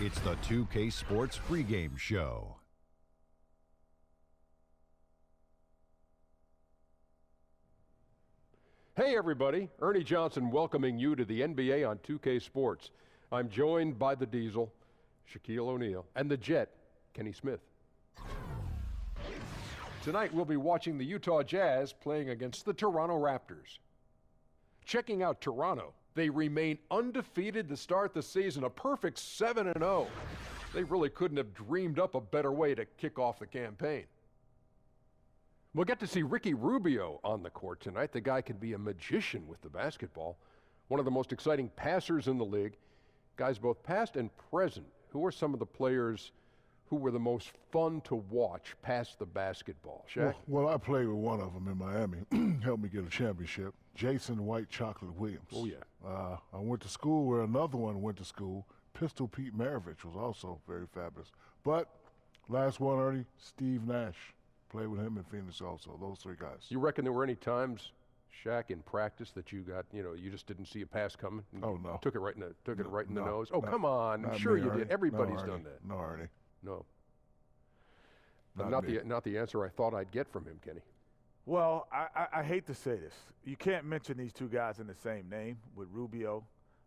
It's the 2K Sports pregame show. Hey everybody, Ernie Johnson welcoming you to the NBA on 2K Sports. I'm joined by the Diesel, Shaquille O'Neal, and the Jet, Kenny Smith. Tonight we'll be watching the Utah Jazz playing against the Toronto Raptors. Checking out Toronto, they remain undefeated to start the season, a perfect 7-0. They really couldn't have dreamed up a better way to kick off the campaign. We'll get to see Ricky Rubio on the court tonight. The guy can be a magician with the basketball. One of the most exciting passers in the league. Guys both past and present. Who are some of the players who were the most fun to watch pass the basketball? Shaq? Well, I played with one of them in Miami. Helped me get a championship. Jason White Chocolate Williams. Oh, yeah. I went to school where another one went to school. Pistol Pete Maravich was also very fabulous. But last one, Ernie, Steve Nash. Played with him in Phoenix also, those three guys. You reckon there were any times, Shaq, in practice that you got, you just didn't see a pass coming? Oh, no. Took it right in the nose? Oh, come on. Sure you did. Everybody's done that. No, Ernie. No. But not the answer I thought I'd get from him, Kenny. Well, I hate to say this. You can't mention these two guys in the same name with Rubio,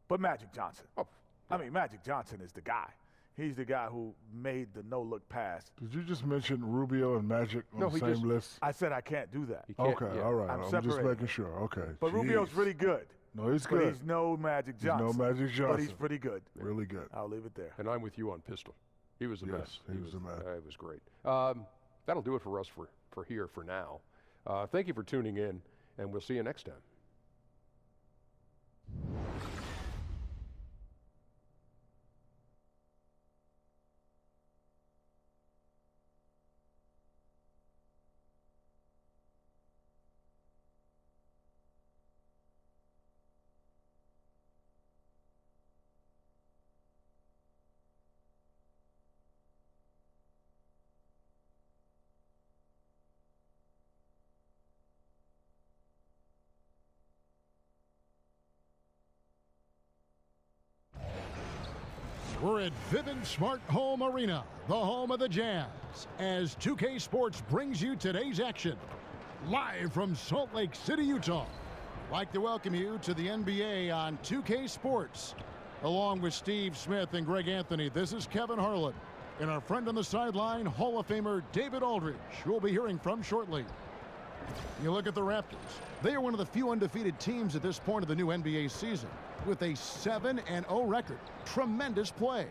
but Magic Johnson. Oh, yeah. I mean, Magic Johnson is the guy. He's the guy who made the no-look pass. Did you just mention Rubio and Magic on the same list? I said I can't do that. Okay, all right. I'm just making sure. Okay. But Rubio's really good. No, he's good. But he's no Magic Johnson. He's no Magic Johnson. But he's pretty good. Really good. I'll leave it there. And I'm with you on Pistol. He was the best. He was the man. It was great. That'll do it for us for here for now. Thank you for tuning in, and we'll see you next time. We're at Vivint Smart Home Arena, the home of the Jazz, as 2K Sports brings you today's action. Live from Salt Lake City, Utah. I'd like to welcome you to the NBA on 2K Sports. Along with Steve Smith and Greg Anthony, this is Kevin Harlan. And our friend on the sideline, Hall of Famer David Aldridge, who we'll be hearing from shortly. You look at the Raptors. They are one of the few undefeated teams at this point of the new NBA season with a 7-0 record. Tremendous play.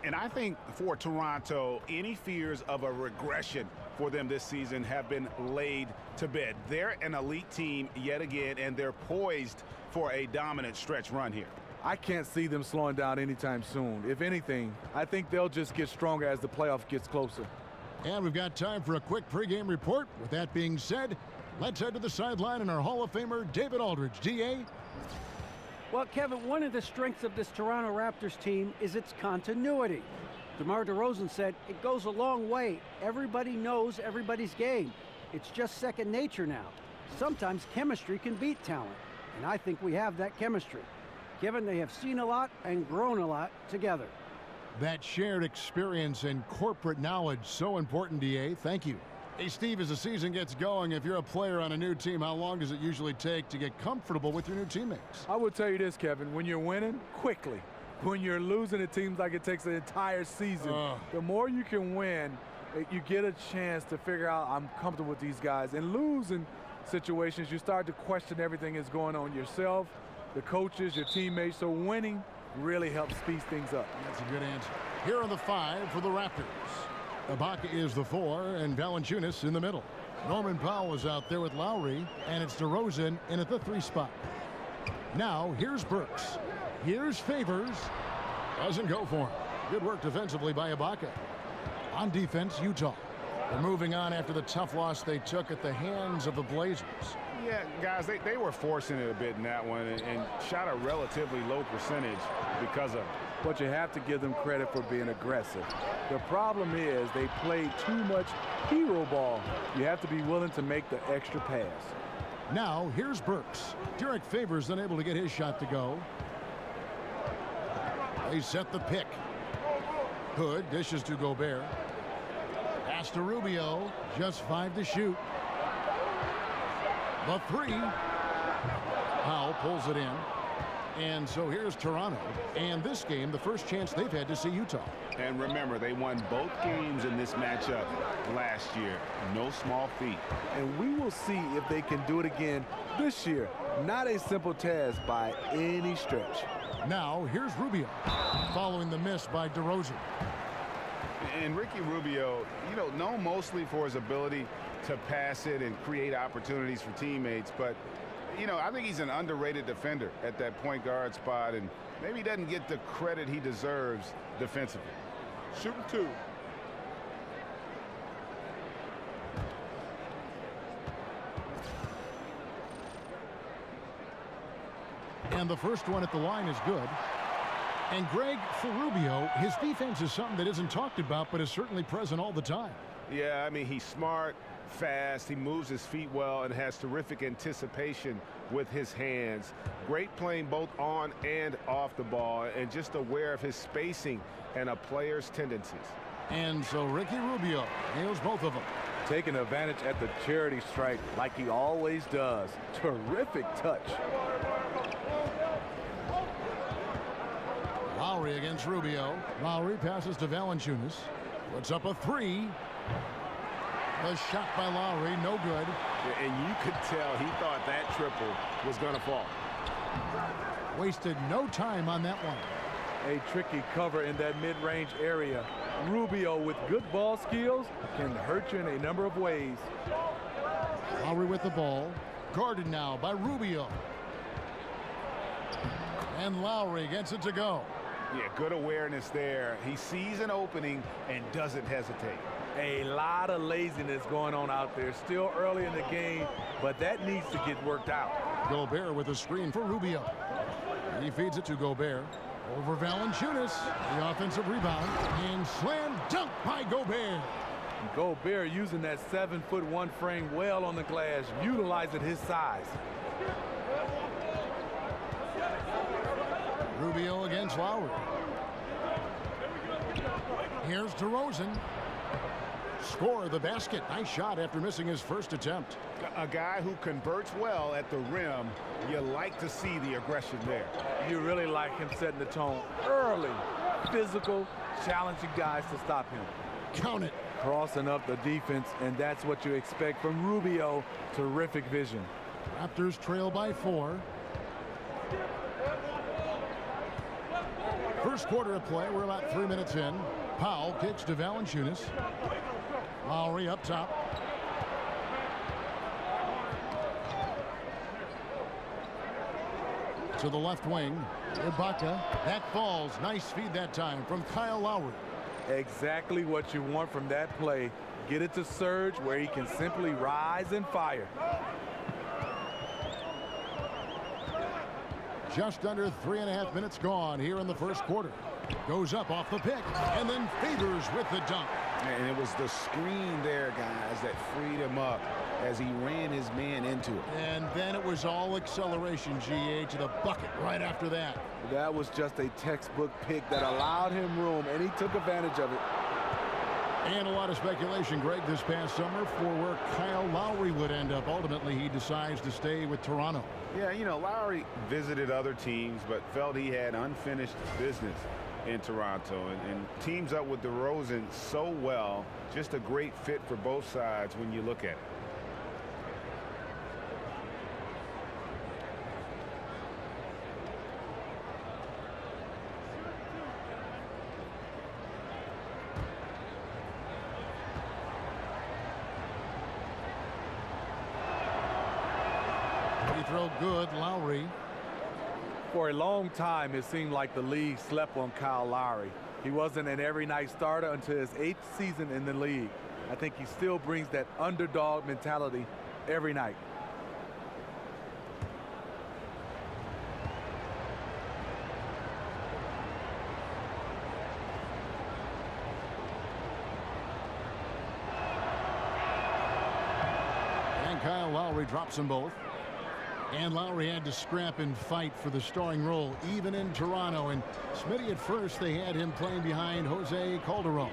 And I think for Toronto, any fears of a regression for them this season have been laid to bed. They're an elite team yet again, and they're poised for a dominant stretch run here. I can't see them slowing down anytime soon. If anything, I think they'll just get stronger as the playoff gets closer. And we've got time for a quick pregame report. With that being said, let's head to the sideline and our Hall of Famer, David Aldridge. DA? Well, Kevin, one of the strengths of this Toronto Raptors team is its continuity. DeMar DeRozan said it goes a long way. Everybody knows everybody's game. It's just second nature now. Sometimes chemistry can beat talent, and I think we have that chemistry, given they have seen a lot and grown a lot together. That shared experience and corporate knowledge, so important, DA. Thank you. Hey, Steve, as the season gets going, if you're a player on a new team, how long does it usually take to get comfortable with your new teammates? I would tell you this, Kevin. When you're winning, quickly. When you're losing, it seems like it takes an entire season. The more you can win, you get a chance to figure out, I'm comfortable with these guys. And losing situations, you start to question everything that's going on yourself, the coaches, your teammates. So winning really helps speed things up. That's a good answer. Here are the 5 for the Raptors. Ibaka is the 4, and Valanciunas in the middle. Norman Powell is out there with Lowry, and it's DeRozan in at the 3 spot. Now, here's Burks. Here's Favors. Doesn't go for him. Good work defensively by Ibaka. On defense, Utah. They're moving on after the tough loss they took at the hands of the Blazers. Yeah, guys, they were forcing it a bit in that one and shot a relatively low percentage because of it. But you have to give them credit for being aggressive. The problem is they played too much hero ball. You have to be willing to make the extra pass. Now, here's Burks. Derek Favors unable to get his shot to go. They set the pick. Hood dishes to Gobert. Pass to Rubio. Just 5 to shoot. The 3. Powell pulls it in. And so here's Toronto. And this game, the first chance they've had to see Utah. And remember, they won both games in this matchup last year. No small feat. And we will see if they can do it again this year. Not a simple task by any stretch. Now, here's Rubio, following the miss by DeRozan. And Ricky Rubio, known mostly for his ability to pass it and create opportunities for teammates, but I think he's an underrated defender at that point guard spot, and maybe he doesn't get the credit he deserves defensively. Shooting 2. And the first one at the line is good. And Greg, for Rubio, his defense is something that isn't talked about, but is certainly present all the time. Yeah, I mean, he's smart, fast, he moves his feet well, and has terrific anticipation with his hands. Great playing both on and off the ball, and just aware of his spacing and a player's tendencies. And so Ricky Rubio nails both of them. Taking advantage at the charity stripe like he always does. Terrific touch. Lowry against Rubio. Lowry passes to Valanciunas. Puts up a 3. The shot by Lowry, no good. And you could tell he thought that triple was going to fall. Wasted no time on that one. A tricky cover in that mid-range area. Rubio with good ball skills can hurt you in a number of ways. Lowry with the ball. Guarded now by Rubio. And Lowry gets it to go. Yeah, good awareness there. He sees an opening and doesn't hesitate. A lot of laziness going on out there. Still early in the game, but that needs to get worked out. Gobert with a screen for Rubio. He feeds it to Gobert. Over Valanciunas. The offensive rebound. And slam dunk by Gobert. Gobert using that 7'1" frame well on the glass, utilizing his size. Rubio against Lowry. Here's DeRozan. Score the basket. Nice shot after missing his first attempt. A guy who converts well at the rim. You like to see the aggression there. You really like him setting the tone early. Physical, challenging guys to stop him. Count it. Crossing up the defense, and that's what you expect from Rubio. Terrific vision. Raptors trail by 4. First quarter of play. We're about 3 minutes in. Powell kicks to Valanciunas. Lowry up top. To the left wing. Ibaka. That falls. Nice feed that time from Kyle Lowry. Exactly what you want from that play. Get it to Serge where he can simply rise and fire. Just under 3.5 minutes gone here in the first quarter. Goes up off the pick and then Favors with the dunk. And it was the screen there, guys, that freed him up as he ran his man into it. And then it was all acceleration, GA, to the bucket right after that. That was just a textbook pick that allowed him room, and he took advantage of it. And a lot of speculation, Greg, this past summer for where Kyle Lowry would end up. Ultimately, he decides to stay with Toronto. Yeah, Lowry visited other teams, but felt he had unfinished business in Toronto and teams up with DeRozan so well. Just a great fit for both sides when you look at it. Free throw good, Lowry. For a long time, it seemed like the league slept on Kyle Lowry. He wasn't an every-night starter until his 8th season in the league. I think he still brings that underdog mentality every night. And Kyle Lowry drops them both. And Lowry had to scrap and fight for the starting role, even in Toronto. And Smitty, at first, they had him playing behind Jose Calderon.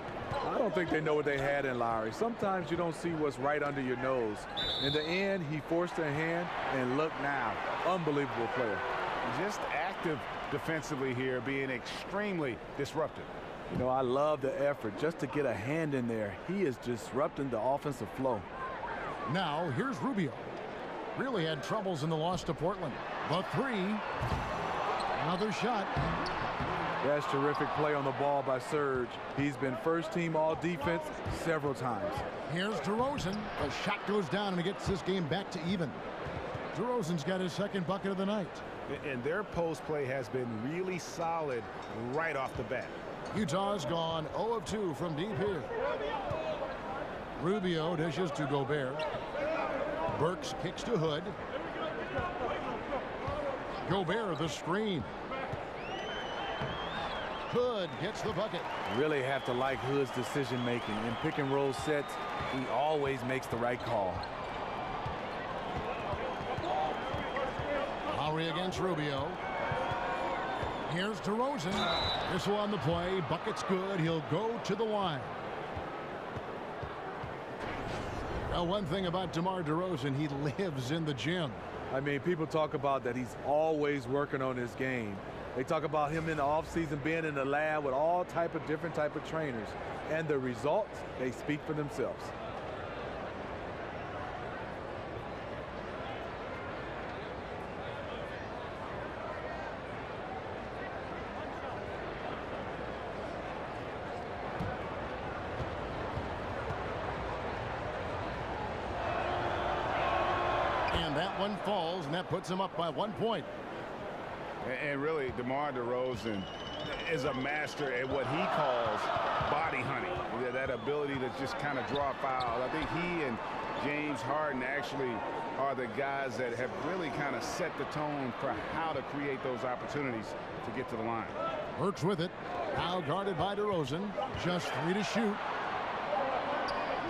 I don't think they know what they had in Lowry. Sometimes you don't see what's right under your nose. In the end, he forced a hand, and look now. Unbelievable player. Just active defensively here, being extremely disruptive. You know, I love the effort just to get a hand in there. He is disrupting the offensive flow. Now, here's Rubio. Really had troubles in the loss to Portland. The three. Another shot. That's terrific play on the ball by Serge. He's been first team all defense several times. Here's DeRozan. The shot goes down and it gets this game back to even. DeRozan's got his second bucket of the night. And their post play has been really solid right off the bat. Utah's gone 0 of 2 from deep here. Rubio dishes to Gobert. Burks kicks to Hood. Gobert the screen. Hood gets the bucket. You really have to like Hood's decision making. In pick and roll sets, he always makes the right call. Lowry against Rubio. Here's DeRozan. This one on the play. Bucket's good. He'll go to the line. Now, one thing about DeMar DeRozan, he lives in the gym. I mean, people talk about that he's always working on his game. They talk about him in the offseason being in the lab with all different type of trainers. And the results, they speak for themselves. One falls, and that puts him up by 1 point. And really, DeMar DeRozan is a master at what he calls body hunting. That ability to just kind of draw fouls. I think he and James Harden actually are the guys that have really kind of set the tone for how to create those opportunities to get to the line. Burks with it. Now guarded by DeRozan. Just 3 to shoot.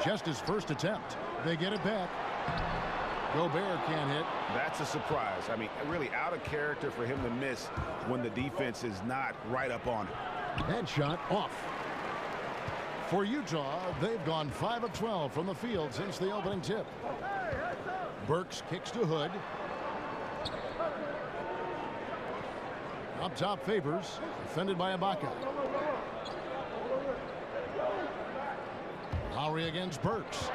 Just his first attempt. They get it back. Gobert can't hit. That's a surprise. I mean, really out of character for him to miss when the defense is not right up on it. That shot off. For Utah, they've gone 5 of 12 from the field since the opening tip. Burks kicks to Hood. Up top, Favors, defended by Ibaka. Lowry against Burks.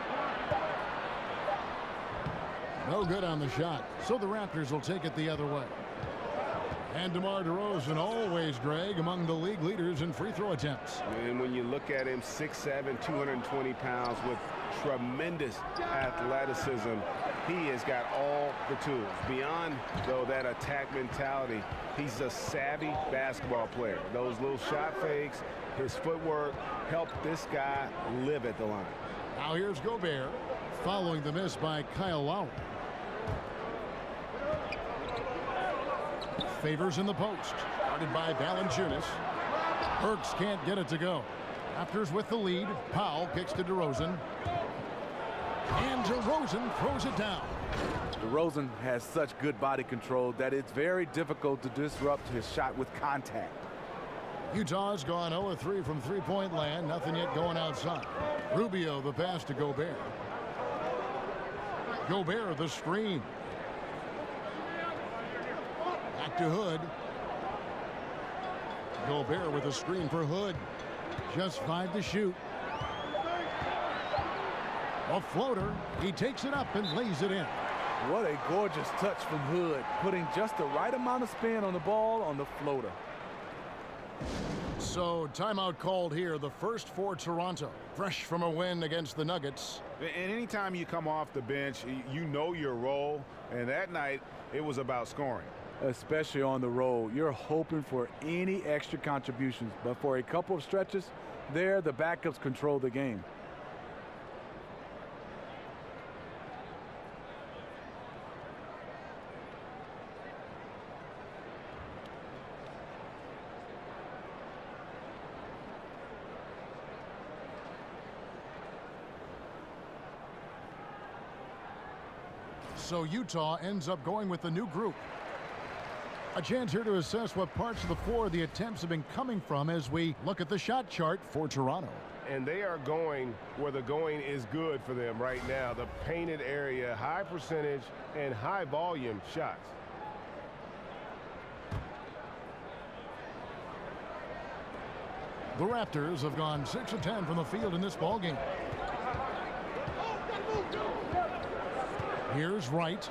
No good on the shot, so the Raptors will take it the other way. And DeMar DeRozan, always, Greg, among the league leaders in free throw attempts. And when you look at him, 6'7", 220 pounds with tremendous athleticism, he has got all the tools. Beyond, though, that attack mentality, he's a savvy basketball player. Those little shot fakes, his footwork helped this guy live at the line. Now here's Gobert, following the miss by Kyle Lowry. Favors in the post, guarded by Valanciunas. Burks can't get it to go. Raptors with the lead. Powell kicks to DeRozan. And DeRozan throws it down. DeRozan has such good body control that it's very difficult to disrupt his shot with contact. Utah's gone 0 of 3 from three-point land. Nothing yet going outside. Rubio the pass to Gobert. Gobert the screen. Back to Hood. Gobert with a screen for Hood. Just 5 to shoot. A floater. He takes it up and lays it in. What a gorgeous touch from Hood, putting just the right amount of spin on the ball on the floater. So timeout called here, the first for Toronto, fresh from a win against the Nuggets. And anytime you come off the bench, you know your role, and that night it was about scoring. Especially on the road, you're hoping for any extra contributions, but for a couple of stretches there, the backups control the game. So Utah ends up going with the new group. A chance here to assess what parts of the floor the attempts have been coming from as we look at the shot chart for Toronto. And they are going where the going is good for them right now. The painted area, high percentage and high volume shots. The Raptors have gone 6 of 10 from the field in this ballgame. Here's Wright.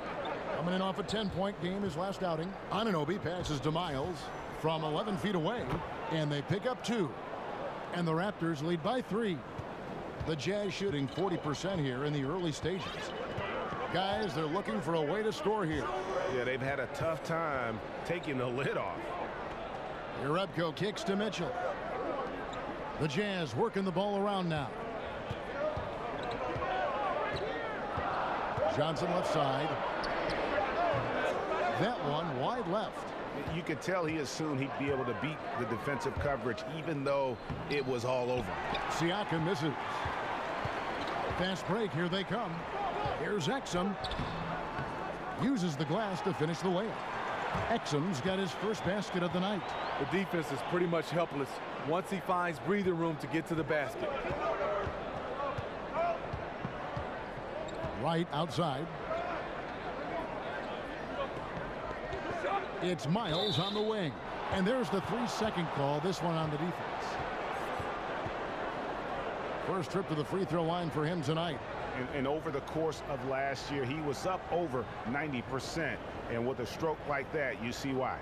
Coming in off a 10-point game his last outing. Anunoby passes to Miles from 11 feet away, and they pick up 2. And the Raptors lead by 3. The Jazz shooting 40% here in the early stages. Guys, they're looking for a way to score here. Yeah, they've had a tough time taking the lid off. Jerebko kicks to Mitchell. The Jazz working the ball around now. Johnson left side. That one wide left. You could tell he assumed he'd be able to beat the defensive coverage even though it was all over. Siakam misses. Fast break, here they come. Here's Exum. Uses the glass to finish the layup. Exum's got his first basket of the night. The defense is pretty much helpless once he finds breathing room to get to the basket. Right outside. It's Miles on the wing. And there's the 3-second call, this one on the defense. First trip to the free throw line for him tonight. And over the course of last year, he was up over 90%. And with a stroke like that, you see why.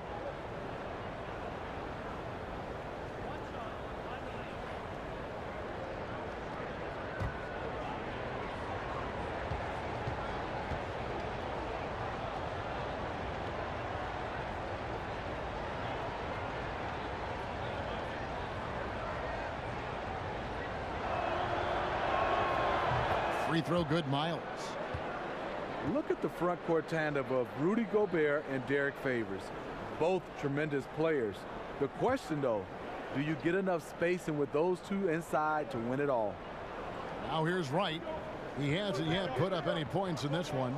Free throw good, Miles. Look at the front court tandem of Rudy Gobert and Derek Favors. Both tremendous players. The question, though, do you get enough spacing with those two inside to win it all? Now here's Wright. He hasn't yet put up any points in this one.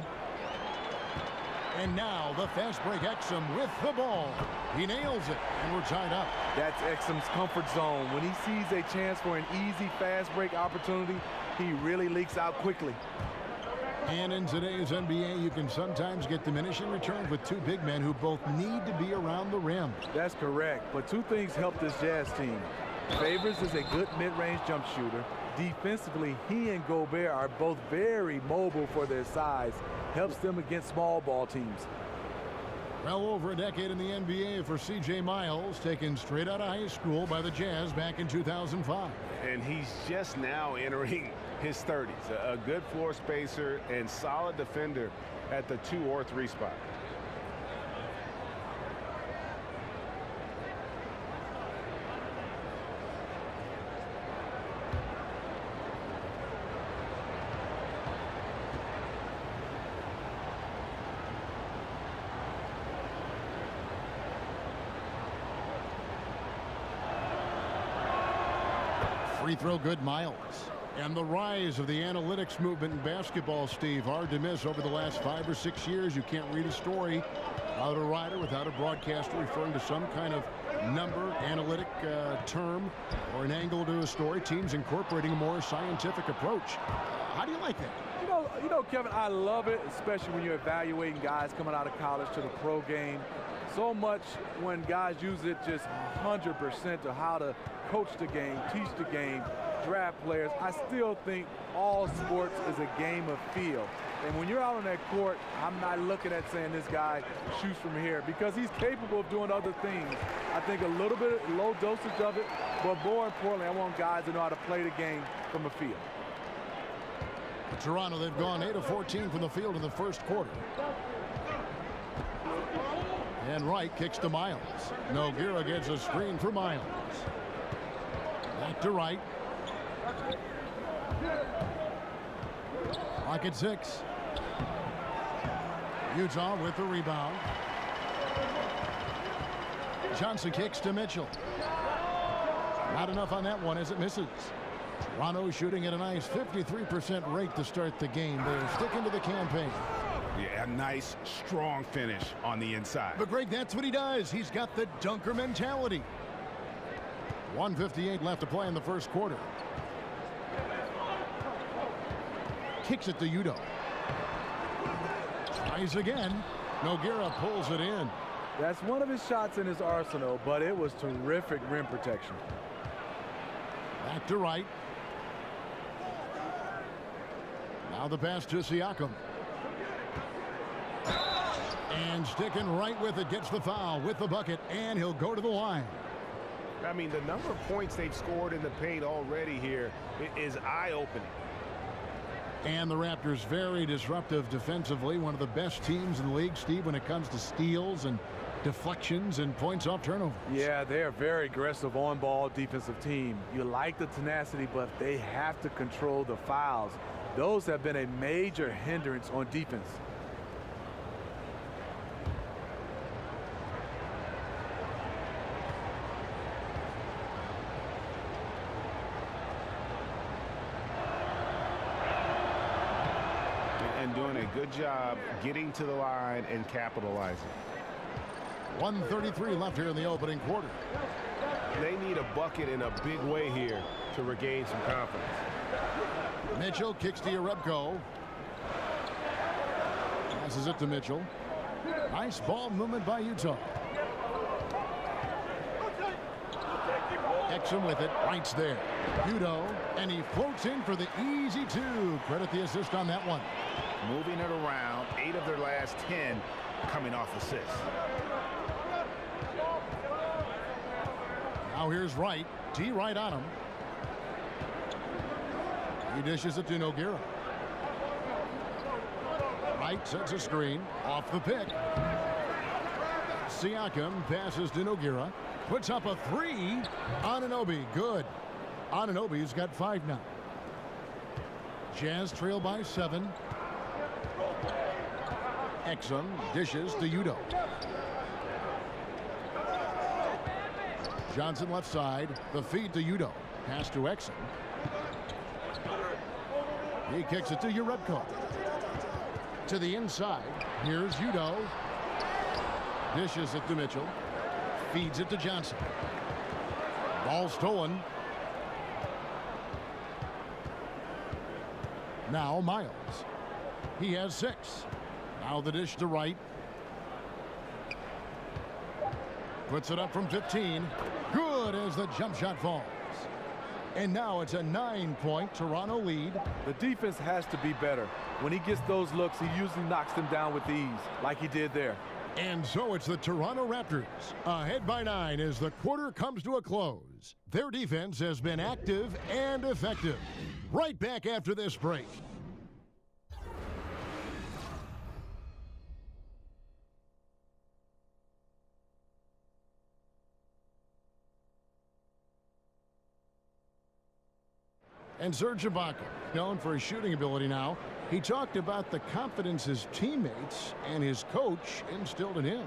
And now the fast break Exum with the ball. He nails it, and we're tied up. That's Exum's comfort zone. When he sees a chance for an easy fast break opportunity, he really leaks out quickly. And in today's NBA, you can sometimes get diminishing returns with two big men who both need to be around the rim. That's correct, but two things help this Jazz team. Favors is a good mid-range jump shooter. Defensively, he and Gobert are both very mobile for their size. Helps them against small ball teams. Well over a decade in the NBA for C.J. Miles, taken straight out of high school by the Jazz back in 2005. And he's just now entering his 30s. A good floor spacer and solid defender at the 2 or 3 spot. Free throw good, Miles. And the rise of the analytics movement in basketball, Steve, hard to miss over the last 5 or 6 years. You can't read a story without a writer, without a broadcaster referring to some kind of number, analytic term, or an angle to a story. Teams incorporating a more scientific approach. How do you like that? You know, Kevin, I love it, especially when you're evaluating guys coming out of college to the pro game. So much when guys use it just 100% to how to coach the game, teach the game, draft players. I still think all sports is a game of feel. And when you're out on that court, I'm not looking at saying this guy shoots from here because he's capable of doing other things. I think a little bit low dosage of it, but more importantly, I want guys to know how to play the game from the field. Toronto, they've gone 8 of 14 from the field in the first quarter. And Wright kicks to Miles. Nogueira gets a screen for Miles. Back to Wright. Clock at 6. Utah with the rebound. Johnson kicks to Mitchell. Not enough on that one as it misses. Toronto shooting at a nice 53% rate to start the game. They're sticking to the campaign. Yeah, a nice, strong finish on the inside. But Greg, that's what he does. He's got the dunker mentality. 1:58 left to play in the first quarter. Kicks it to Udo. Tries again. Nogueira pulls it in. That's one of his shots in his arsenal, but it was terrific rim protection. Back to right. Now the pass to Siakam. And sticking right with it, gets the foul with the bucket, and he'll go to the line. I mean, the number of points they've scored in the paint already here is eye-opening. And the Raptors very disruptive defensively. One of the best teams in the league, Steve, when it comes to steals and deflections and points off turnovers. Yeah, they are very aggressive on-ball defensive team. You like the tenacity, but they have to control the fouls. Those have been a major hindrance on defense. And doing a good job getting to the line and capitalizing. 1:33 left here in the opening quarter. They need a bucket in a big way here to regain some confidence. Mitchell kicks to Yarebko. Passes it to Mitchell. Nice ball movement by Utah. Exum with it. Right's there. Udo. And he floats in for the easy two. Credit the assist on that one. Moving it around. 8 of their last 10 coming off assists. Now here's Wright. T right on him. He dishes it to Nogueira. Wright sets a screen. Off the pick. Siakam passes to Nogueira. Puts up a three. Anunoby, good. Anunoby's got 5 now. Jazz trail by 7. Exum dishes to Udo. Johnson left side. The feed to Udo. Pass to Exum. He kicks it to Yarebko. To the inside. Here's Udo. Dishes it to Mitchell. Feeds it to Johnson. Ball stolen. Now Miles. He has 6. Now the dish to Wright. Puts it up from 15. Good as the jump shot falls. And now it's a 9-point Toronto lead. The defense has to be better. When he gets those looks, he usually knocks them down with ease, like he did there. And so it's the Toronto Raptors ahead by 9 as the quarter comes to a close. Their defense has been active and effective. Right back after this break. And Serge Ibaka, known for his shooting ability now, he talked about the confidence his teammates and his coach instilled in him.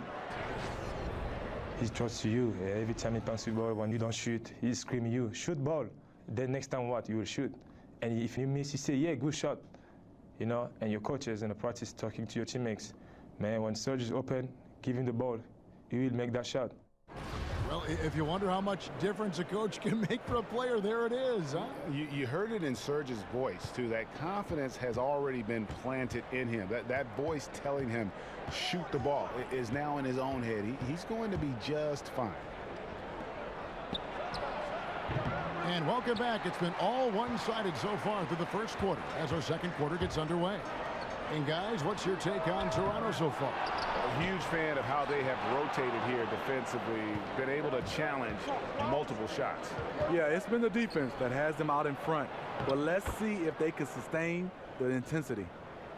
He trusts you. Every time he passes the ball, when you don't shoot, he's screaming you, shoot ball. Then next time what? You will shoot. And if you miss, you say, yeah, good shot. You know, and your coaches in the practice talking to your teammates. Man, when Serge is open, give him the ball. He will make that shot. Well, if you wonder how much difference a coach can make for a player, there it is, huh? You heard it in Serge's voice, too. That confidence has already been planted in him. That voice telling him, shoot the ball, is now in his own head. He's going to be just fine. And welcome back. It's been all one-sided so far through the first quarter as our second quarter gets underway. And guys, what's your take on Toronto so far? A huge fan of how they have rotated here defensively, been able to challenge multiple shots. Yeah, it's been the defense that has them out in front. But let's see if they can sustain the intensity.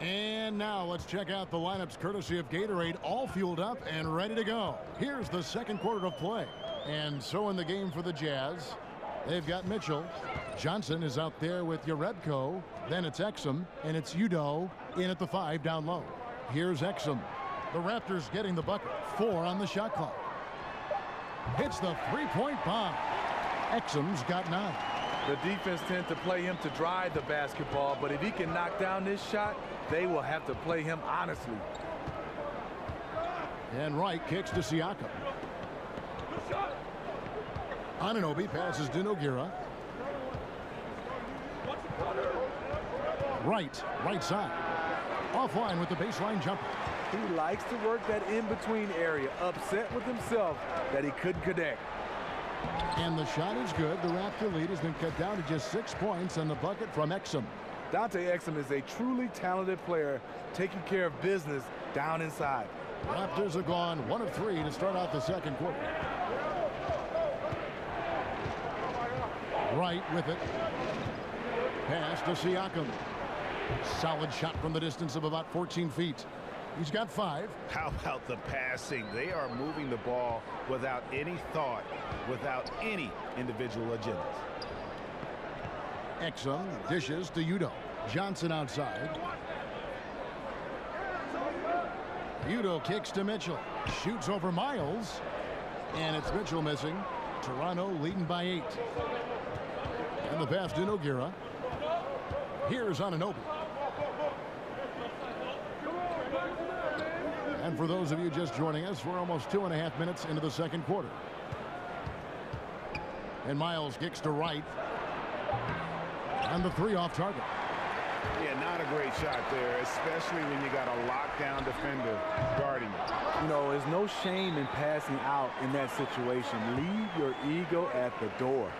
And now let's check out the lineups courtesy of Gatorade, all fueled up and ready to go. Here's the second quarter of play. And so in the game for the Jazz, they've got Mitchell. Johnson is out there with Yarebko. Then it's Exum, and it's Udo in at the 5 down low. Here's Exum. The Raptors getting the bucket. 4 on the shot clock. Hits the three-point bomb. Exum's got 9. The defense tends to play him to drive the basketball, but if he can knock down this shot, they will have to play him honestly. And Wright kicks to Siakam. Anunoby passes to Nogueira. Right side. Offline with the baseline jumper. He likes to work that in-between area, upset with himself that he couldn't connect. And the shot is good. The Raptor lead has been cut down to just 6 points and the bucket from Exum. Dante Exum is a truly talented player taking care of business down inside. Raptors have gone 1 of 3 to start out the second quarter. Wright with it. Pass to Siakam. Solid shot from the distance of about 14 feet. He's got 5. How about the passing? They are moving the ball without any thought, without any individual agendas. Exum dishes to Udo. Johnson outside. Udo kicks to Mitchell. Shoots over Miles. And it's Mitchell missing. Toronto leading by 8. And the pass to Nogueira. Here's Anunoby. And for those of you just joining us, we're almost 2.5 minutes into the second quarter. And Miles kicks to Wright. And the 3 off target. Yeah, not a great shot there, especially when you got a lockdown defender guarding you. You know, there's no shame in passing out in that situation. Leave your ego at the door.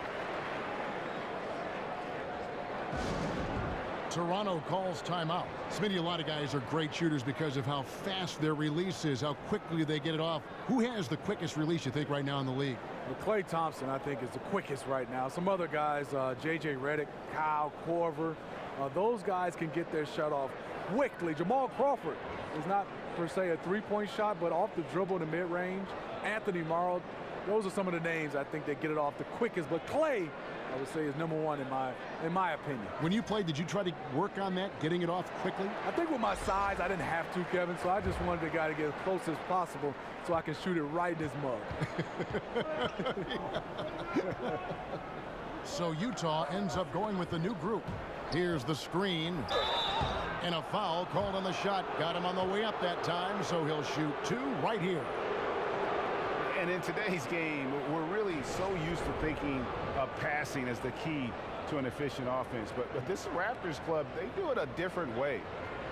Toronto calls timeout. Smitty, a lot of guys are great shooters because of how fast their release is, how quickly they get it off. Who has the quickest release, you think, right now in the league? Well, Klay Thompson, I think, is the quickest right now. Some other guys, J.J. Redick, Kyle Korver, those guys can get their shot off quickly. Jamal Crawford is not, per se, a three-point shot, but off the dribble in the mid-range. Anthony Morrow, those are some of the names I think that get it off the quickest. But Klay, I would say, is number 1 in my opinion. When you played, did you try to work on that, getting it off quickly? I think with my size, I didn't have to, Kevin, so I just wanted the guy to get as close as possible so I can shoot it right in his mug. So Utah ends up going with the new group. Here's the screen. And a foul called on the shot. Got him on the way up that time, so he'll shoot 2 right here. And in today's game, we're really so used to thinking of passing as the key to an efficient offense. But this Raptors club, they do it a different way.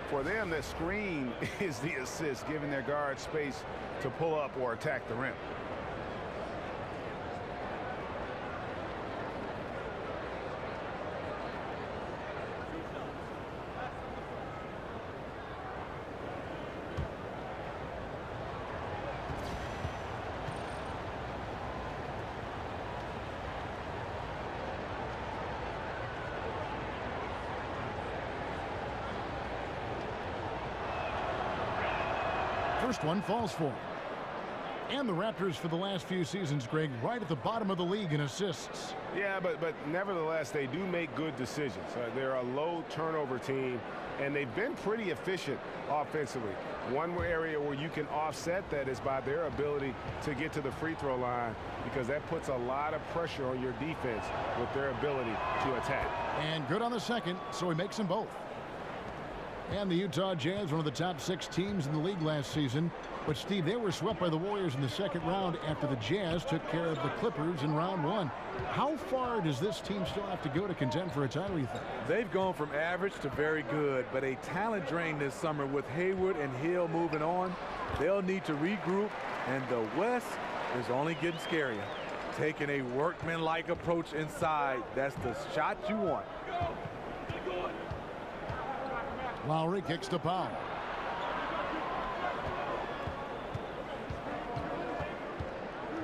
For them, the screen is the assist, giving their guards space to pull up or attack the rim. First one falls for him. And the Raptors for the last few seasons, Greg, right at the bottom of the league in assists. Yeah, but nevertheless, they do make good decisions. They're a low turnover team, and they've been pretty efficient offensively. One area where you can offset that is by their ability to get to the free throw line, because that puts a lot of pressure on your defense with their ability to attack. And good on the second, so he makes them both. And the Utah Jazz, one of the top 6 teams in the league last season. But, Steve, they were swept by the Warriors in the second round after the Jazz took care of the Clippers in round 1. How far does this team still have to go to contend for a title, you think? They've gone from average to very good, but a talent drain this summer with Hayward and Hill moving on. They'll need to regroup, and the West is only getting scarier. Taking a workman-like approach inside, that's the shot you want. Lowry kicks to Powell.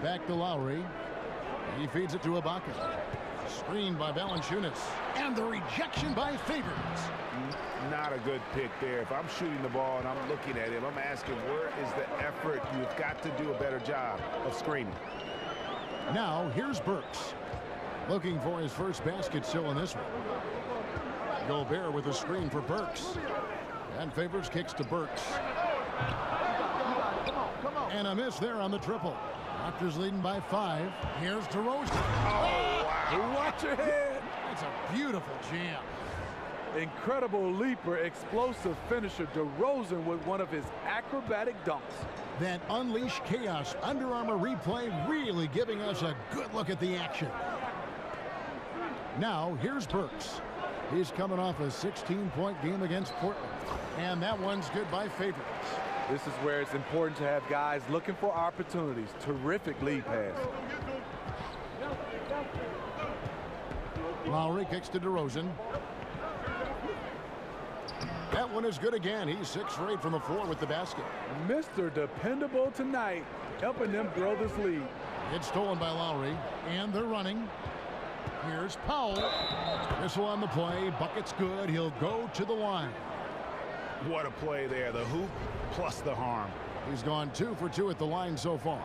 Back to Lowry. He feeds it to Ibaka. Screened by Valanciunas. And the rejection by Favors. Not a good pick there. If I'm shooting the ball and I'm looking at him, I'm asking, where is the effort? You've got to do a better job of screening. Now, here's Burks. Looking for his first basket still in this one. Gobert with a screen for Burks. And Favors kicks to Burks. And a miss there on the triple. Raptors leading by 5. Here's DeRozan. Oh, wow. Watch your head. That's a beautiful jam. Incredible leaper, explosive finisher, DeRozan with one of his acrobatic dunks. That Unleash Chaos Under Armour replay really giving us a good look at the action. Now, here's Burks. He's coming off a 16-point game against Portland. And that one's good by Favors. This is where it's important to have guys looking for opportunities. Terrific lead pass. Lowry kicks to DeRozan. That one is good again. He's 6 for 8 from the floor with the basket. Mr. Dependable tonight, helping them grow this lead. It's stolen by Lowry, and they're running. Here's Powell. Whistle on the play. Bucket's good. He'll go to the line. What a play there. The hoop plus the harm. He's gone 2 for 2 at the line so far.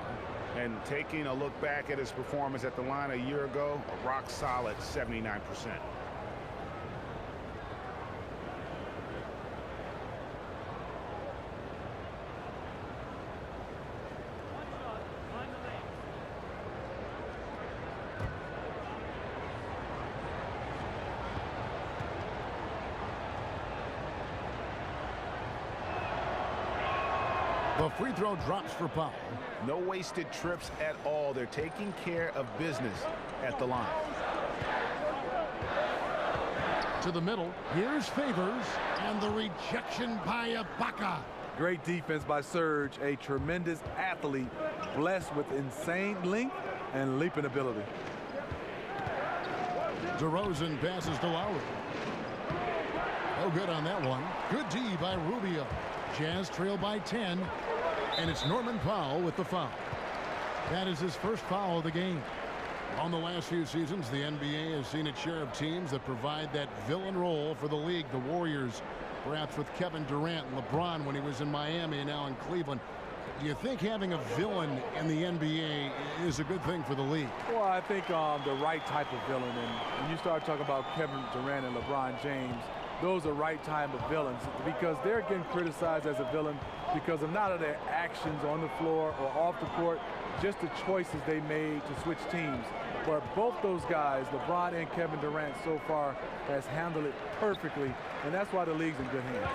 And taking a look back at his performance at the line a year ago, a rock solid 79%. The free throw drops for Powell. No wasted trips at all. They're taking care of business at the line. To the middle. Here's Favors. And the rejection by Ibaka. Great defense by Serge, a tremendous athlete, blessed with insane length and leaping ability. DeRozan passes to Lowry. Oh, good on that one. Good D by Rubio. Jazz trail by 10. And it's Norman Powell with the foul. That is his first foul of the game. On the last few seasons, the NBA has seen its share of teams that provide that villain role for the league. The Warriors, perhaps with Kevin Durant and LeBron when he was in Miami and now in Cleveland. Do you think having a villain in the NBA is a good thing for the league? Well, I think the right type of villain. And when you start talking about Kevin Durant and LeBron James, those are right type of villains because they're getting criticized as a villain because of not of their actions on the floor or off the court, just the choices they made to switch teams. But both those guys, LeBron and Kevin Durant, so far has handled it perfectly, and that's why the league's in good hands.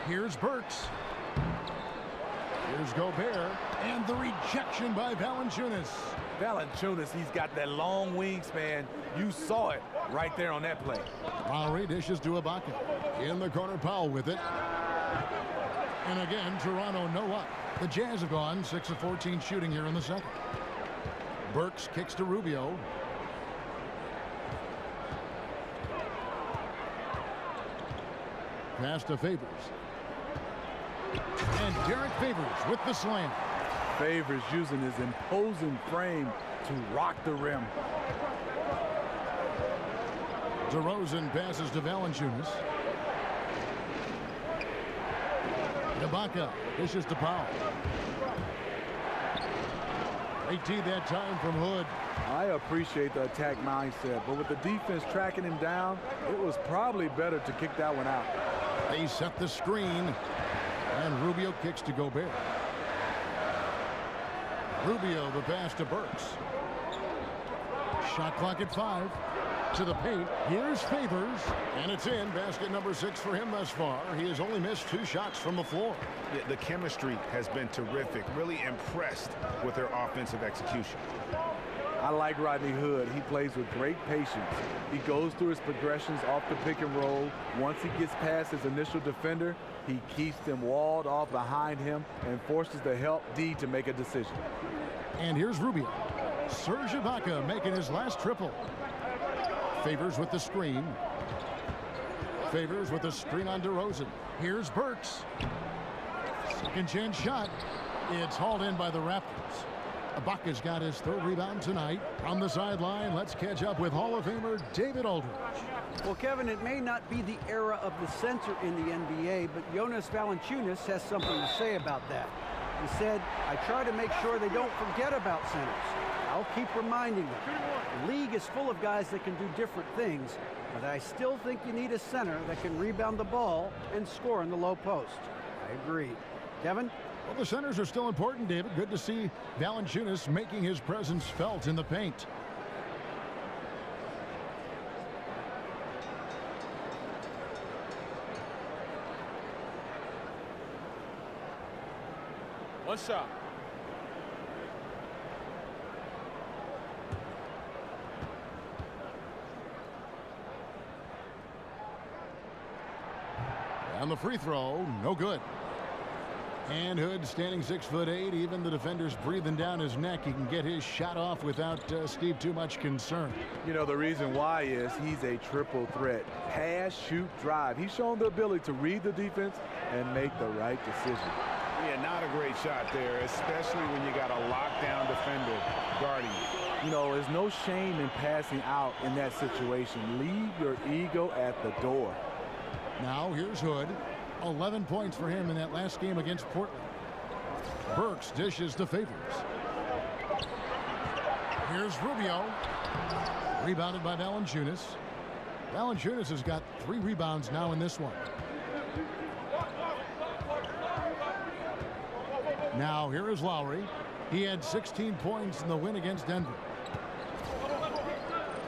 Here's Burks. Here's Gobert. And the rejection by Valanciunas. Valanciunas, he's got that long wingspan. You saw it right there on that play. Lowry dishes to Ibaka. In the corner, Powell with it. And again, Toronto no up. The Jazz have gone 6 of 14 shooting here in the second. Burks kicks to Rubio. Pass to Favors. And Derek Favors with the slam. Favors using his imposing frame to rock the rim. DeRozan passes to Valanciunas. Ibaka dishes to Powell. They teed that time from Hood. I appreciate the attack mindset, but with the defense tracking him down, it was probably better to kick that one out. They set the screen, and Rubio kicks to Gobert. Rubio, the pass to Burks. Shot clock at 5. To the paint. Here's Favors, and it's in. Basket number 6 for him thus far. He has only missed 2 shots from the floor. Yeah, the chemistry has been terrific. Really impressed with their offensive execution. I like Rodney Hood. He plays with great patience. He goes through his progressions off the pick and roll. Once he gets past his initial defender, he keeps them walled off behind him and forces the help D to make a decision. And here's Rubio. Serge Ibaka making his last triple. Favors with the screen. Favors with the screen on DeRozan. Here's Burks. Second chance shot. It's hauled in by the Raptors. Ibaka's got his 3rd rebound tonight. From the sideline, let's catch up with Hall of Famer David Aldridge. Well, Kevin, it may not be the era of the center in the NBA, but Jonas Valanciunas has something to say about that. He said, I try to make sure they don't forget about centers. I'll keep reminding them. The league is full of guys that can do different things, but I still think you need a center that can rebound the ball and score in the low post. I agree. Kevin? Well, the centers are still important, David. Good to see Valanciunas making his presence felt in the paint. One shot. And the free throw, no good. And Hood standing 6'8". Even the defender's breathing down his neck. He can get his shot off without Steve too much concern. You know, the reason why is he's a triple threat. Pass, shoot, drive. He's shown the ability to read the defense and make the right decision. Yeah, not a great shot there, especially when you got a lockdown defender guarding you. You know, there's no shame in passing out in that situation. Leave your ego at the door. Now here's Hood. 11 points for him in that last game against Portland. Burks dishes to Favors. Here's Rubio. Rebounded by Valanciunas. Valanciunas has got 3 rebounds now in this one. Now here is Lowry. He had 16 points in the win against Denver.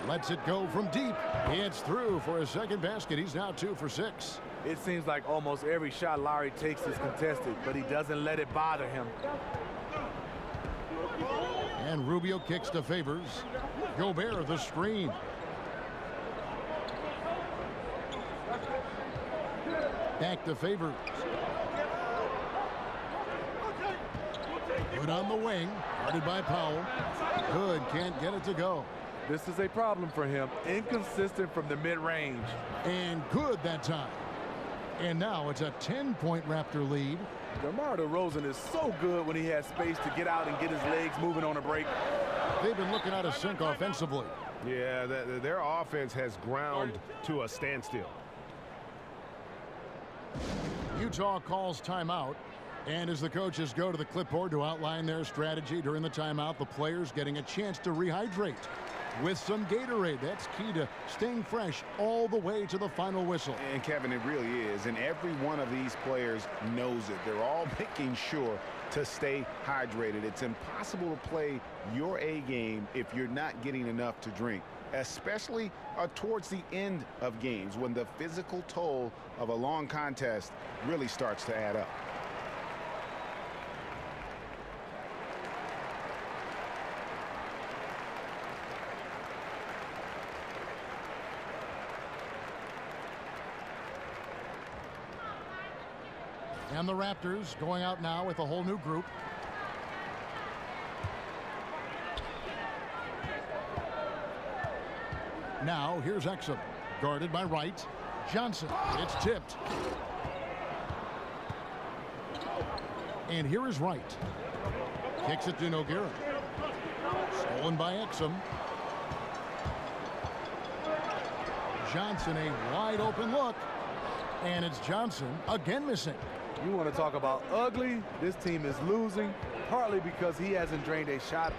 Lets it go from deep. It's through for his second basket. He's now 2 for 6. It seems like almost every shot Lowry takes is contested, but he doesn't let it bother him. And Rubio kicks to Favors. Gobert the screen. Back to Favors. Hood on the wing. Guarded by Powell. Hood can't get it to go. This is a problem for him. Inconsistent from the mid-range. And good that time. And now it's a 10-point Raptor lead. DeMar DeRozan is so good when he has space to get out and get his legs moving on a break. They've been looking out of sync offensively. Yeah, their offense has ground to a standstill. Utah calls timeout. And as the coaches go to the clipboard to outline their strategy during the timeout, the players getting a chance to rehydrate with some Gatorade. That's key to staying fresh all the way to the final whistle. And Kevin, it really is. And every one of these players knows it. They're all making sure to stay hydrated. It's impossible to play your A game if you're not getting enough to drink, especially towards the end of games when the physical toll of a long contest really starts to add up. And the Raptors going out now with a whole new group. Now here's Exum, guarded by Wright. Johnson, it's tipped. And here is Wright. Kicks it to Nogueira. Stolen by Exum. Johnson, a wide open look. And it's Johnson again missing. You want to talk about ugly? This team is losing, partly because he hasn't drained a shot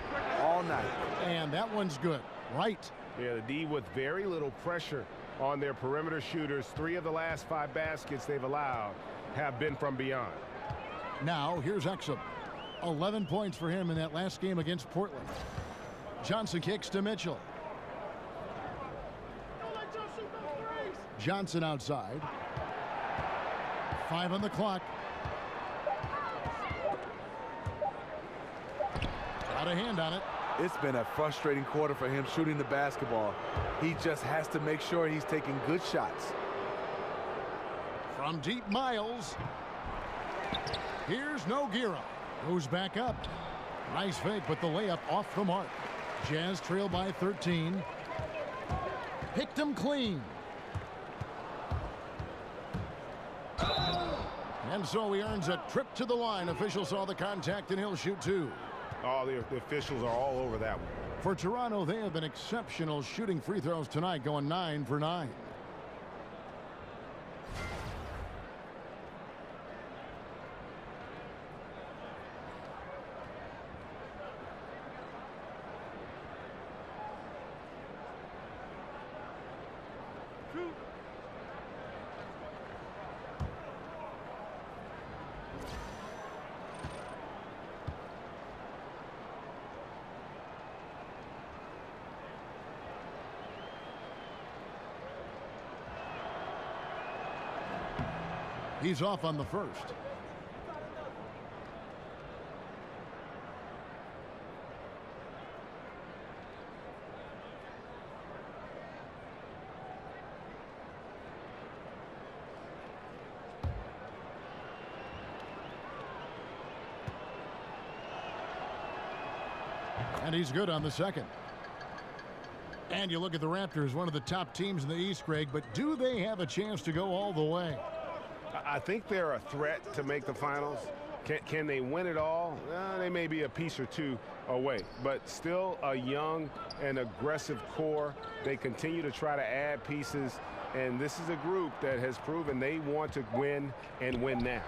all night. And that one's good. Right. Yeah, the D with very little pressure on their perimeter shooters. 3 of the last 5 baskets they've allowed have been from beyond. Now here's Exum. 11 points for him in that last game against Portland. Johnson kicks to Mitchell. Johnson outside. 5 on the clock. Got a hand on it. It's been a frustrating quarter for him shooting the basketball. He just has to make sure he's taking good shots. From deep, Miles. Here's Nogueira. Goes back up. Nice fake, but the layup off the mark. Jazz trail by 13. Picked him clean. And so he earns a trip to the line. Official saw the contact, and he'll shoot 2. Oh, the officials are all over that one. For Toronto, they have been exceptional shooting free throws tonight, going 9 for 9. He's off on the first. And he's good on the second. And you look at the Raptors, one of the top teams in the East, Greg, but do they have a chance to go all the way? I think they're a threat to make the finals. Can they win it all? They may be a piece or two away, but still a young and aggressive core. They continue to try to add pieces, and this is a group that has proven they want to win and win now.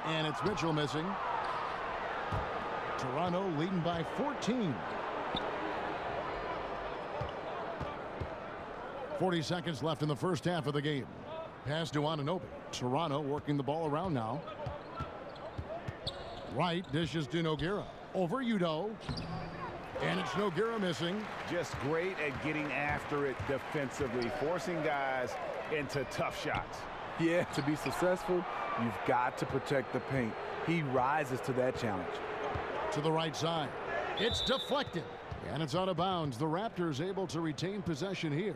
And it's Mitchell missing. Toronto leading by 14. 40 seconds left in the first half of the game. Pass to Anunoby. Toronto working the ball around now. Right dishes to Nogueira. Over Udo. And it's Nogueira missing. Just great at getting after it defensively, forcing guys into tough shots. Yeah, to be successful, you've got to protect the paint. He rises to that challenge. To the right side. It's deflected. And it's out of bounds. The Raptors able to retain possession here.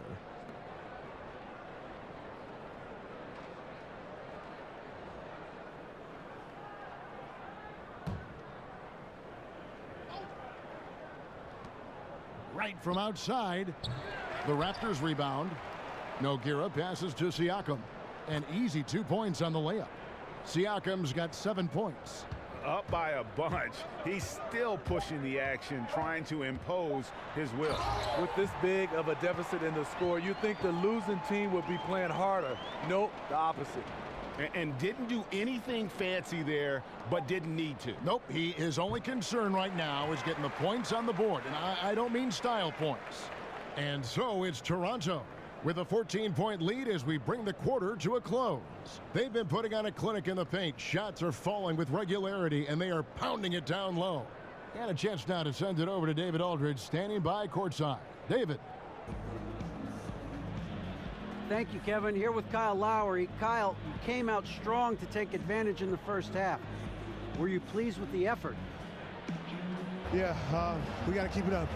Right from outside. The Raptors rebound. Nogueira passes to Siakam. An easy 2 points on the layup. Siakam's got 7 points. Up by a bunch. He's still pushing the action, trying to impose his will. With this big of a deficit in the score, you think the losing team would be playing harder. Nope, the opposite. And didn't do anything fancy there, but didn't need to. Nope, his only concern right now is getting the points on the board. And I don't mean style points. And so it's Toronto with a 14-point lead as we bring the quarter to a close. They've been putting on a clinic in the paint. Shots are falling with regularity, and they are pounding it down low. And a chance now to send it over to David Aldridge, standing by courtside. David. Thank you, Kevin. Here with Kyle Lowry. Kyle, you came out strong to take advantage in the first half. Were you pleased with the effort? Yeah, we got to keep it up.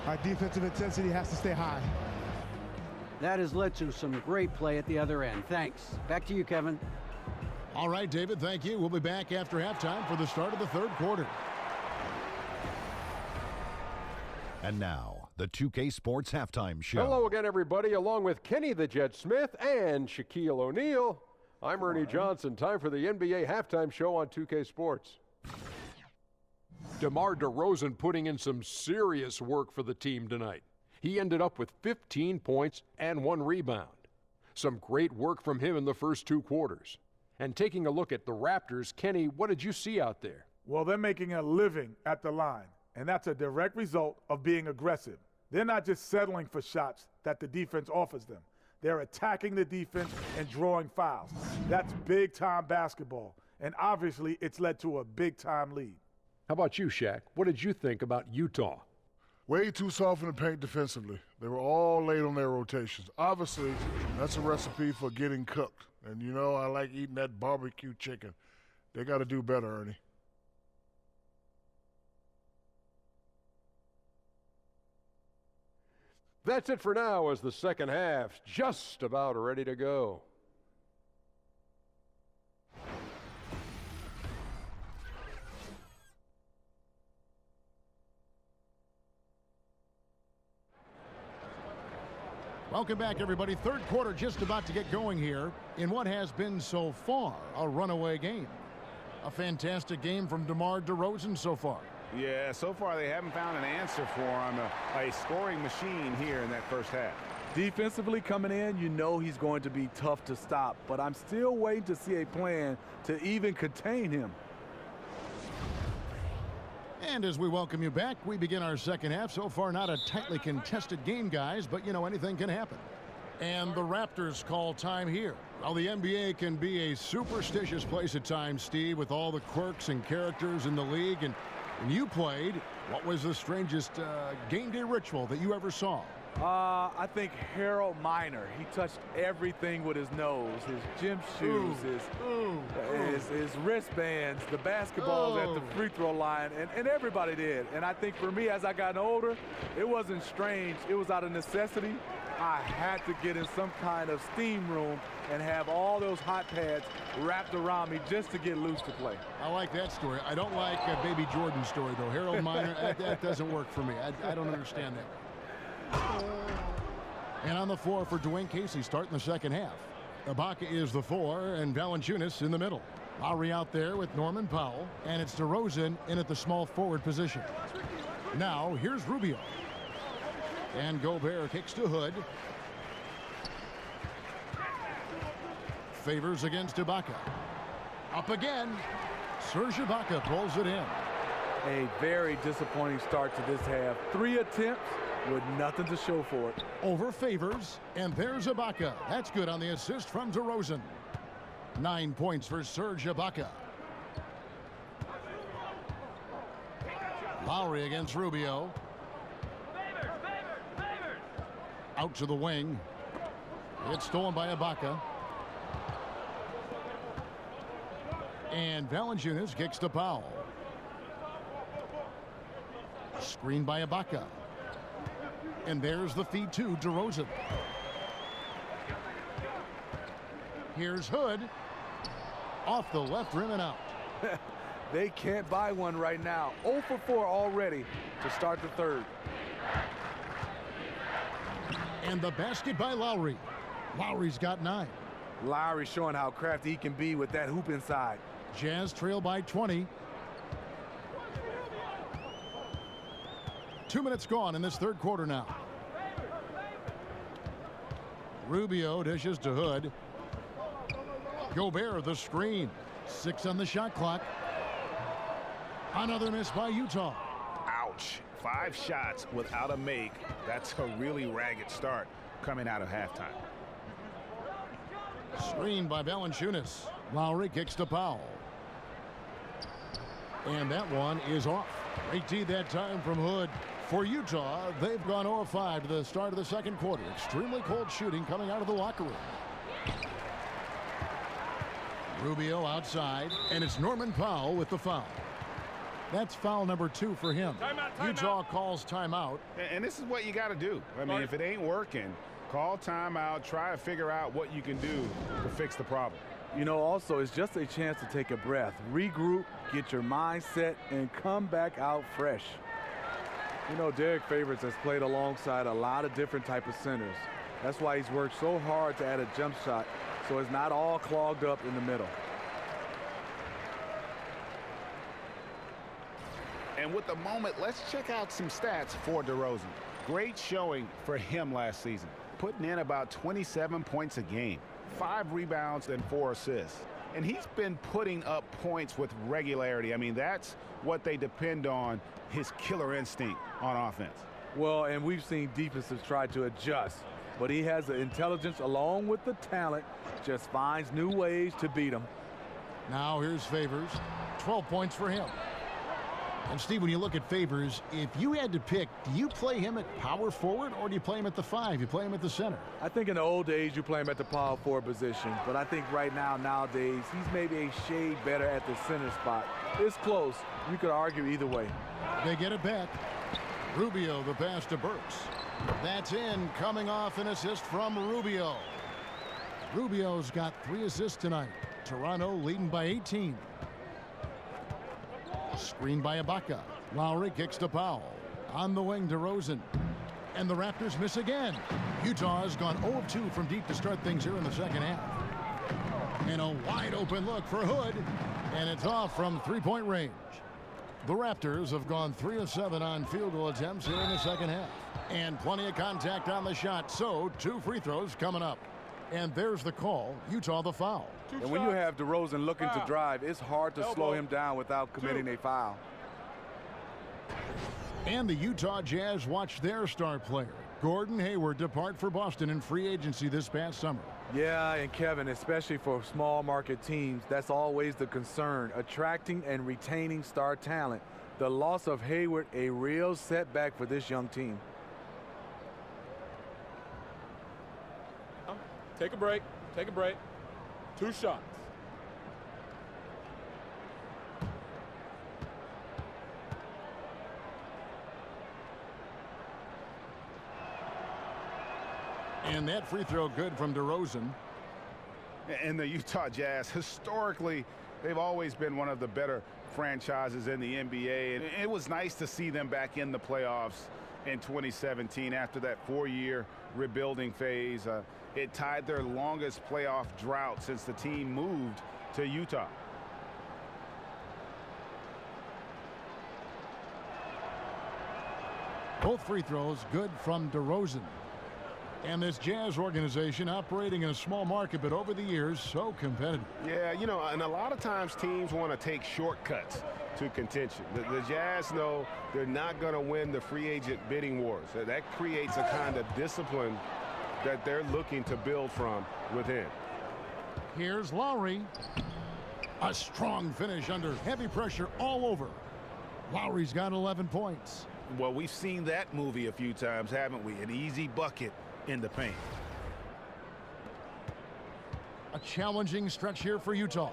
Our defensive intensity has to stay high. That has led to some great play at the other end. Thanks. Back to you, Kevin. All right, David, thank you. We'll be back after halftime for the start of the third quarter. And now, the 2K Sports Halftime Show. Hello again, everybody. Along with Kenny the Jet Smith and Shaquille O'Neal, I'm Ernie Johnson. Time for the NBA Halftime Show on 2K Sports. DeMar DeRozan putting in some serious work for the team tonight. He ended up with 15 points and 1 rebound. Some great work from him in the first 2 quarters. And taking a look at the Raptors, Kenny, what did you see out there? Well, they're making a living at the line, and that's a direct result of being aggressive. They're not just settling for shots that the defense offers them. They're attacking the defense and drawing fouls. That's big-time basketball, and obviously it's led to a big-time lead. How about you, Shaq? What did you think about Utah? Way too soft in the paint defensively. They were all late on their rotations. Obviously, that's a recipe for getting cooked. And you know I like eating that barbecue chicken. They got to do better, Ernie. That's it for now as the second half's just about ready to go. Welcome back, everybody. Third quarter just about to get going here in what has been so far a runaway game. A fantastic game from DeMar DeRozan so far. Yeah, so far they haven't found an answer for him. A scoring machine here in that first half. Defensively coming in, you know he's going to be tough to stop, but I'm still waiting to see a plan to even contain him. And as we welcome you back, we begin our second half. So far, not a tightly contested game, guys, but, you know, anything can happen. And the Raptors call time here. Well, the NBA can be a superstitious place at times, Steve, with all the quirks and characters in the league. And when you played, what was the strangest game day ritual that you ever saw? I think Harold Miner. He touched everything with his nose, his gym shoes, his his wristbands, the basketballs at the free throw line, and everybody did. And I think for me, as I got older, it wasn't strange. It was out of necessity. I had to get in some kind of steam room and have all those hot pads wrapped around me just to get loose to play. I like that story. I don't like Baby Jordan's story, though. Harold Miner, that doesn't work for me. I don't understand that. And on the floor for Dwayne Casey, starting the second half. Ibaka is the 4, and Valanciunas in the middle. Lowry out there with Norman Powell, and it's DeRozan in at the small forward position. Now, here's Rubio. And Gobert kicks to Hood. Favors against Ibaka. Up again. Serge Ibaka pulls it in. A very disappointing start to this half. 3 attempts with nothing to show for it. Over Favors, and there's Ibaka. That's good on the assist from DeRozan. 9 points for Serge Ibaka. Lowry against Rubio. Out to the wing. It's stolen by Ibaka. And Valanciunas kicks to Powell. Screen by Ibaka. And there's the feed to DeRozan. Here's Hood. Off the left rim and out. They can't buy one right now. 0 for 4 already to start the third. And the basket by Lowry. Lowry's got 9. Lowry showing how crafty he can be with that hoop inside. Jazz trail by 20. 2 minutes gone in this third quarter now. Rubio dishes to Hood. Gobert the screen. 6 on the shot clock. Another miss by Utah. Ouch. 5 shots without a make. That's a really ragged start coming out of halftime. Screen by Valanciunas. Lowry kicks to Powell. And that one is off. Great D that time from Hood. For Utah, they've gone 0-5 to the start of the second quarter. Extremely cold shooting coming out of the locker room. Rubio outside, and it's Norman Powell with the foul. That's foul number 2 for him. Utah calls timeout. And this is what you got to do. I mean, if it ain't working, call timeout, try to figure out what you can do to fix the problem. You know, also, it's just a chance to take a breath, regroup, get your mind set, and come back out fresh. You know, Derek Favors has played alongside a lot of different type of centers. That's why he's worked so hard to add a jump shot so it's not all clogged up in the middle. And with the moment, let's check out some stats for DeRozan. Great showing for him last season, putting in about 27 points a game, 5 rebounds and 4 assists. And he's been putting up points with regularity. I mean, that's what they depend on, his killer instinct on offense. Well, and we've seen defenses try to adjust, but he has the intelligence along with the talent, just finds new ways to beat them. Now here's Favors. 12 points for him. And Steve, when you look at Favors, if you had to pick, do you play him at power forward or do you play him at the 5? You play him at the center? I think in the old days you play him at the power forward position, but I think right now, nowadays, he's maybe a shade better at the center spot. It's close. You could argue either way. They get it back. Rubio, the pass to Burks. That's in, coming off an assist from Rubio. Rubio's got 3 assists tonight. Toronto leading by 18. Screen by Ibaka. Lowry kicks to Powell. On the wing, DeRozan. And the Raptors miss again. Utah has gone 0-2 from deep to start things here in the second half. And a wide open look for Hood. And it's off from 3-point range. The Raptors have gone 3 of 7 on field goal attempts here in the second half. And plenty of contact on the shot, so 2 free throws coming up. And there's the call. Utah the foul. And when you have DeRozan looking to drive, it's hard to slow him down without committing a foul. And the Utah Jazz watch their star player, Gordon Hayward, depart for Boston in free agency this past summer. Yeah, and Kevin, especially for small market teams, that's always the concern, attracting and retaining star talent. The loss of Hayward, a real setback for this young team. Take a break. Take a break. 2 shots. And that free throw good from DeRozan. And the Utah Jazz, historically, they've always been one of the better franchises in the NBA. And it was nice to see them back in the playoffs in 2017 after that 4-year rebuilding phase. It tied their longest playoff drought since the team moved to Utah. Both free throws good from DeRozan. And this Jazz organization operating in a small market, but over the years, so competitive. Yeah, you know, and a lot of times teams want to take shortcuts to contention. The Jazz know they're not going to win the free agent bidding wars. That creates a kind of discipline that they're looking to build from within. Here's Lowry. A strong finish under heavy pressure all over. Lowry's got 11 points. Well, we've seen that movie a few times, haven't we? An easy bucket in the paint. A challenging stretch here for Utah.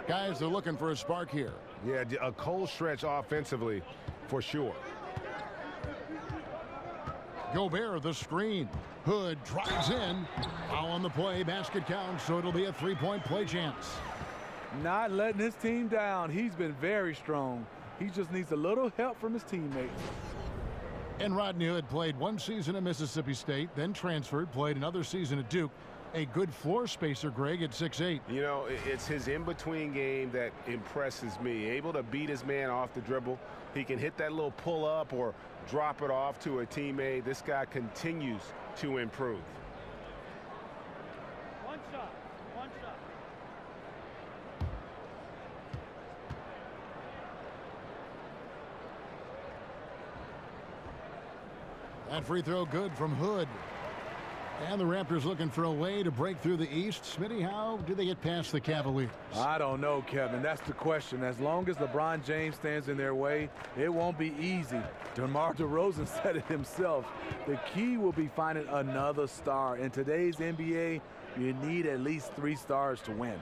Guys, they're looking for a spark here. Yeah, a cold stretch offensively for sure. Gobert, the screen. Hood drives in. Foul on the play. Basket counts, so it'll be a three-point play chance. Not letting his team down. He's been very strong. He just needs a little help from his teammates. And Rodney Hood played one season at Mississippi State, then transferred, played another season at Duke. A good floor spacer, Greg, at 6'8". You know, it's his in-between game that impresses me. Able to beat his man off the dribble. He can hit that little pull-up or drop it off to a teammate. This guy continues to improve. One shot. That free throw good from Hood. And the Raptors looking for a way to break through the East. Smitty, how do they get past the Cavaliers? I don't know, Kevin. That's the question. As long as LeBron James stands in their way, it won't be easy. DeMar DeRozan said it himself. The key will be finding another star. In today's NBA, you need at least 3 stars to win.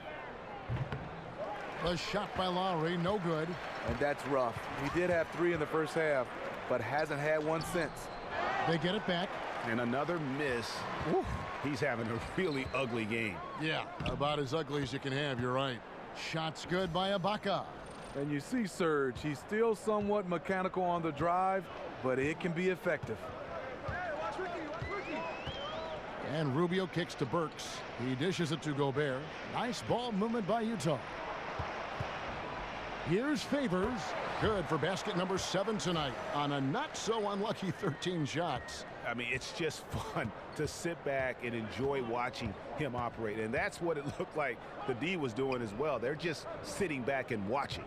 A shot by Lowry, no good. And that's rough. He did have 3 in the first half, but hasn't had one since. They get it back. And another miss. Woo. He's having a really ugly game. Yeah, about as ugly as you can have, you're right. Shots good by Ibaka. And you see Serge, he's still somewhat mechanical on the drive, but it can be effective. And Rubio kicks to Burks. He dishes it to Gobert. Nice ball movement by Utah. Here's Favors. Good for basket number 7 tonight on a not so unlucky 13 shots. I mean, it's just fun to sit back and enjoy watching him operate. And that's what it looked like the D was doing as well. They're just sitting back and watching.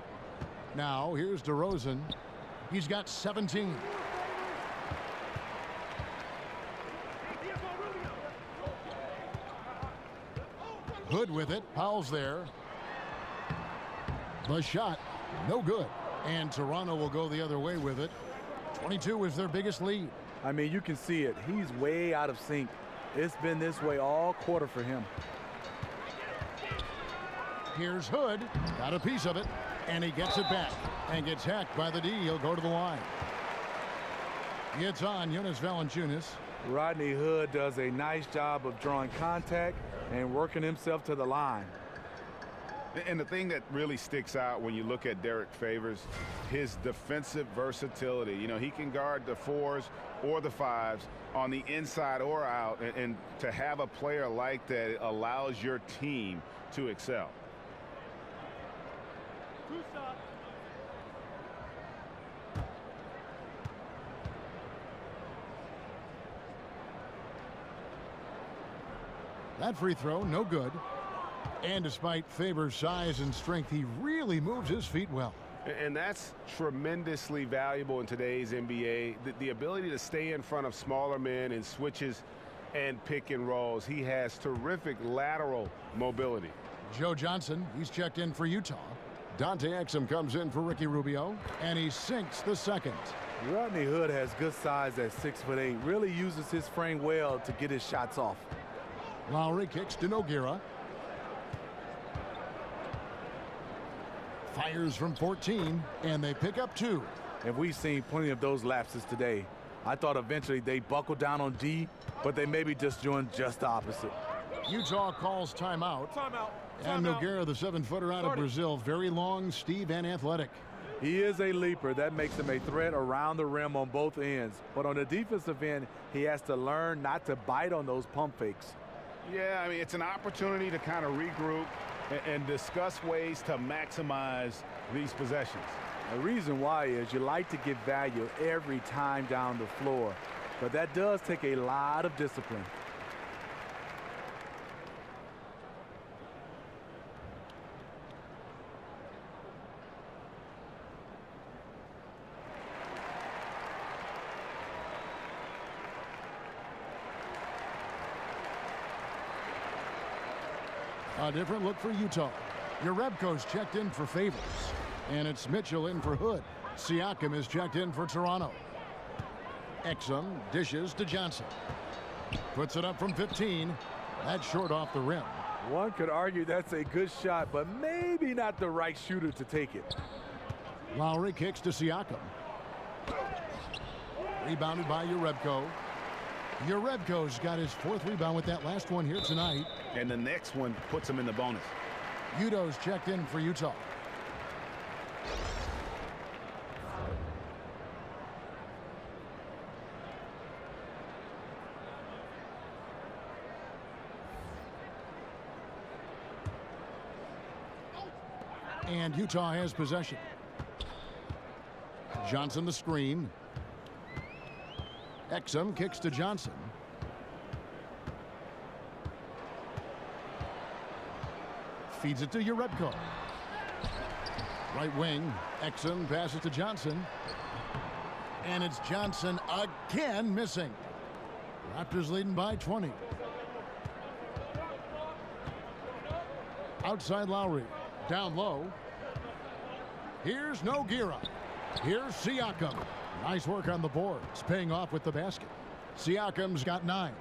Now, here's DeRozan. He's got 17. Hood with it. Powell's there. The shot, no good. And Toronto will go the other way with it. 22 is their biggest lead. I mean, you can see it. He's way out of sync. It's been this way all quarter for him. Here's Hood. Got a piece of it. And he gets it back. And gets hacked by the D. He'll go to the line. It's on Jonas Valanciunas. Rodney Hood does a nice job of drawing contact and working himself to the line. And the thing that really sticks out when you look at Derek Favors, his defensive versatility. You know, he can guard the 4s or the 5s on the inside or out. And to have a player like that allows your team to excel. That free throw, no good. And despite Favors' size and strength, he really moves his feet well. And that's tremendously valuable in today's NBA. The ability to stay in front of smaller men in switches and pick and rolls. He has terrific lateral mobility. Joe Johnson, he's checked in for Utah. Dante Exum comes in for Ricky Rubio, and he sinks the second. Rodney Hood has good size at 6'8", really uses his frame well to get his shots off. Lowry kicks to Nogueira. Fires from 14, and they pick up 2. And we've seen plenty of those lapses today. I thought eventually they buckled down on D, but they maybe just doing just the opposite. Utah calls timeout. And Nogueira, the 7-footer out of Brazil, very long, Steve, and athletic. He is a leaper. That makes him a threat around the rim on both ends. But on the defensive end, he has to learn not to bite on those pump fakes. Yeah, I mean, it's an opportunity to kind of regroup and discuss ways to maximize these possessions. The reason why is you like to get value every time down the floor. But that does take a lot of discipline. A different look for Utah. Jerebko's checked in for Favors. And it's Mitchell in for Hood. Siakam is checked in for Toronto. Exum dishes to Johnson. Puts it up from 15. That's short off the rim. One could argue that's a good shot, but maybe not the right shooter to take it. Lowry kicks to Siakam. Rebounded by Jerebko. Jerebko's got his 4th rebound with that last one here tonight. And the next one puts him in the bonus. Udo's checked in for Utah. And Utah has possession. Johnson the screen. Exum kicks to Johnson. Feeds it to Jerebko. Right wing. Exum passes to Johnson. And it's Johnson again missing. Raptors leading by 20. Outside Lowry. Down low. Here's Nogueira. Here's Siakam. Nice work on the boards, paying off with the basket. Siakam's got 9.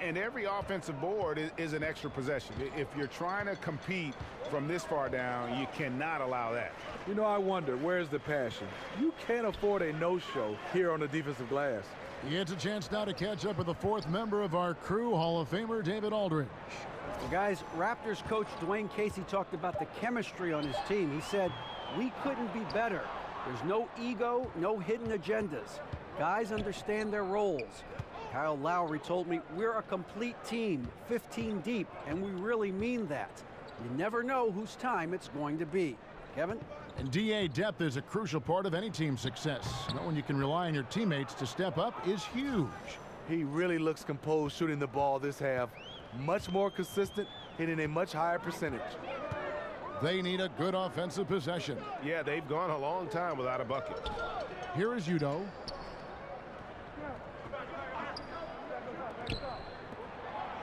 And every offensive board is an extra possession. If you're trying to compete from this far down, you cannot allow that. You know, I wonder, where's the passion? You can't afford a no-show here on the defensive glass. He gets a chance now to catch up with the 4th member of our crew, Hall of Famer David Aldridge. Well, guys, Raptors coach Dwayne Casey talked about the chemistry on his team. He said, "We couldn't be better. There's no ego, no hidden agendas. Guys understand their roles." Kyle Lowry told me, "We're a complete team, 15 deep, and we really mean that. You never know whose time it's going to be." Kevin? And DA depth is a crucial part of any team's success. Knowing you can rely on your teammates to step up is huge. He really looks composed shooting the ball this half. Much more consistent, hitting a much higher percentage. They need a good offensive possession. Yeah, they've gone a long time without a bucket. Here is Udo.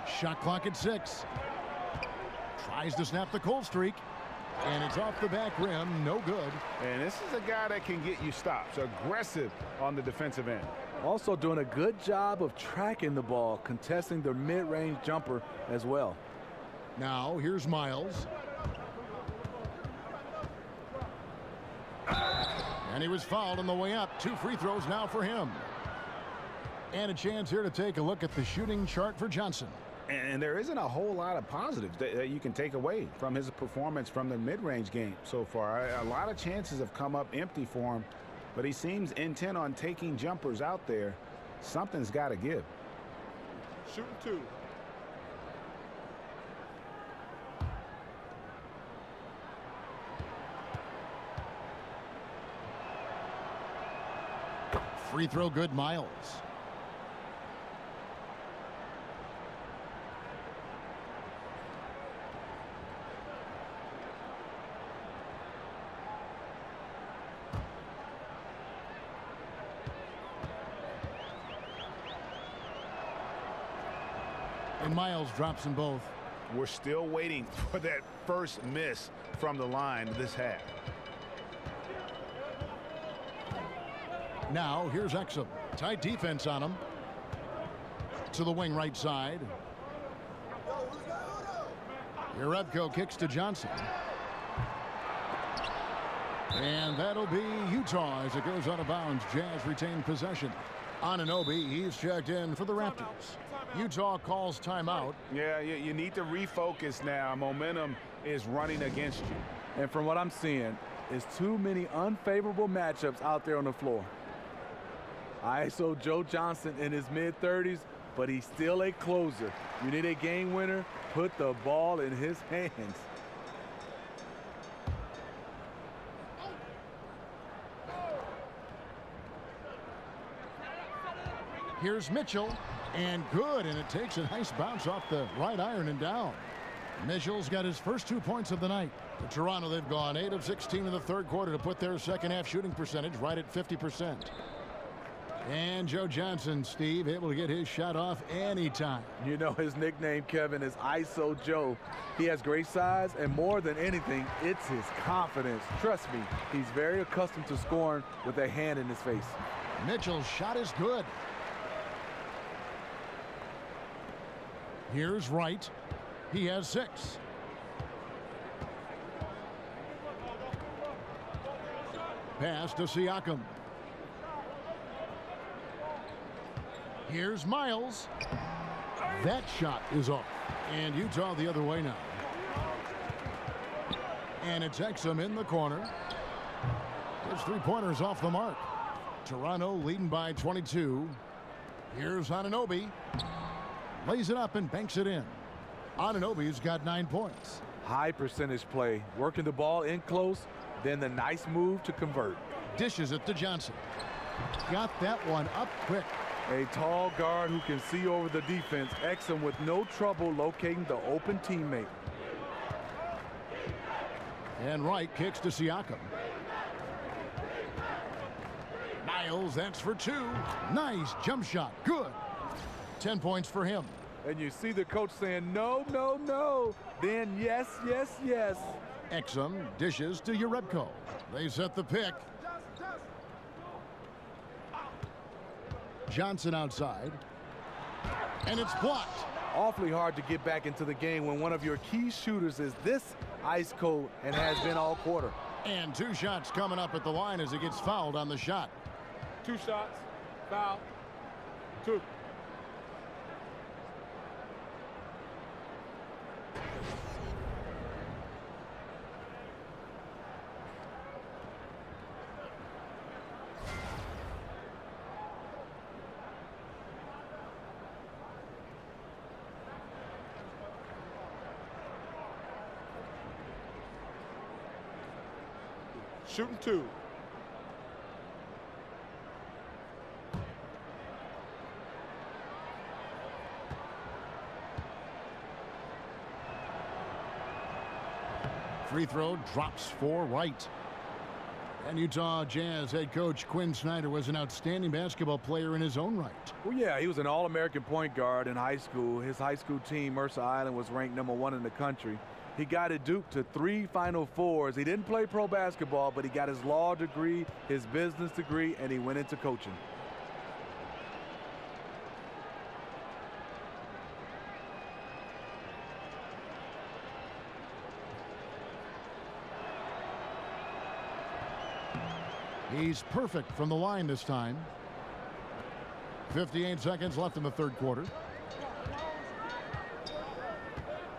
Shot clock at 6. Tries to snap the cold streak. And it's off the back rim, no good. And this is a guy that can get you stops. Aggressive on the defensive end. Also doing a good job of tracking the ball, contesting the mid-range jumper as well. Now, here's Miles. And he was fouled on the way up. 2 free throws now for him. And a chance here to take a look at the shooting chart for Johnson. And there isn't a whole lot of positives that you can take away from his performance from the mid-range game so far. A lot of chances have come up empty for him, but he seems intent on taking jumpers out there. Something's got to give. Shooting 2. Free throw good, Miles. And Miles drops them both. We're still waiting for that first miss from the line this half. Now, here's Exum. Tight defense on him. To the wing right side. Jerebko kicks to Johnson. And that'll be Utah as it goes out of bounds. Jazz retain possession. Anunoby, he's checked in for the Raptors. Utah calls timeout. Yeah, you need to refocus now. Momentum is running against you. And from what I'm seeing, is too many unfavorable matchups out there on the floor. ISO Joe Johnson in his mid-30s, but he's still a closer. You need a game winner, put the ball in his hands. Here's Mitchell, and good, and it takes a nice bounce off the right iron and down. Mitchell's got his first 2 points of the night. For Toronto, they've gone 8 of 16 in the third quarter to put their second half shooting percentage right at 50%. And Joe Johnson, Steve, able to get his shot off anytime. You know his nickname, Kevin, is ISO Joe. He has great size, and more than anything, it's his confidence. Trust me, he's very accustomed to scoring with a hand in his face. Mitchell's shot is good. Here's Wright. He has 6. Pass to Siakam. Here's Miles. That shot is off. And Utah the other way now. And it's Exum in the corner. His 3-pointers off the mark. Toronto leading by 22. Here's Anunoby. Lays it up and banks it in. Anunoby's got 9 points. High percentage play, working the ball in close, then the nice move to convert. Dishes it to Johnson. Got that one up quick. A tall guard who can see over the defense. Exum with no trouble locating the open teammate. And Wright kicks to Siakam. Miles, that's for 2. Nice jump shot. Good. 10 points for him. And you see the coach saying, no, no, no. Then yes, yes, yes. Exum dishes to Jerebko. They set the pick. Johnson outside. And it's blocked. Awfully hard to get back into the game when one of your key shooters is this ice cold and has been all quarter. And 2 shots coming up at the line as he gets fouled on the shot. 2 shots, foul, 2. Shooting 2. Free throw drops for Wright. And Utah Jazz head coach Quinn Snyder was an outstanding basketball player in his own right. Well, yeah, he was an All-American point guard in high school. His high school team, Mercer Island, was ranked #1 in the country. He got at Duke to 3 Final Fours. He didn't play pro basketball, but he got his law degree, his business degree, and he went into coaching. He's perfect from the line this time. 58 seconds left in the third quarter.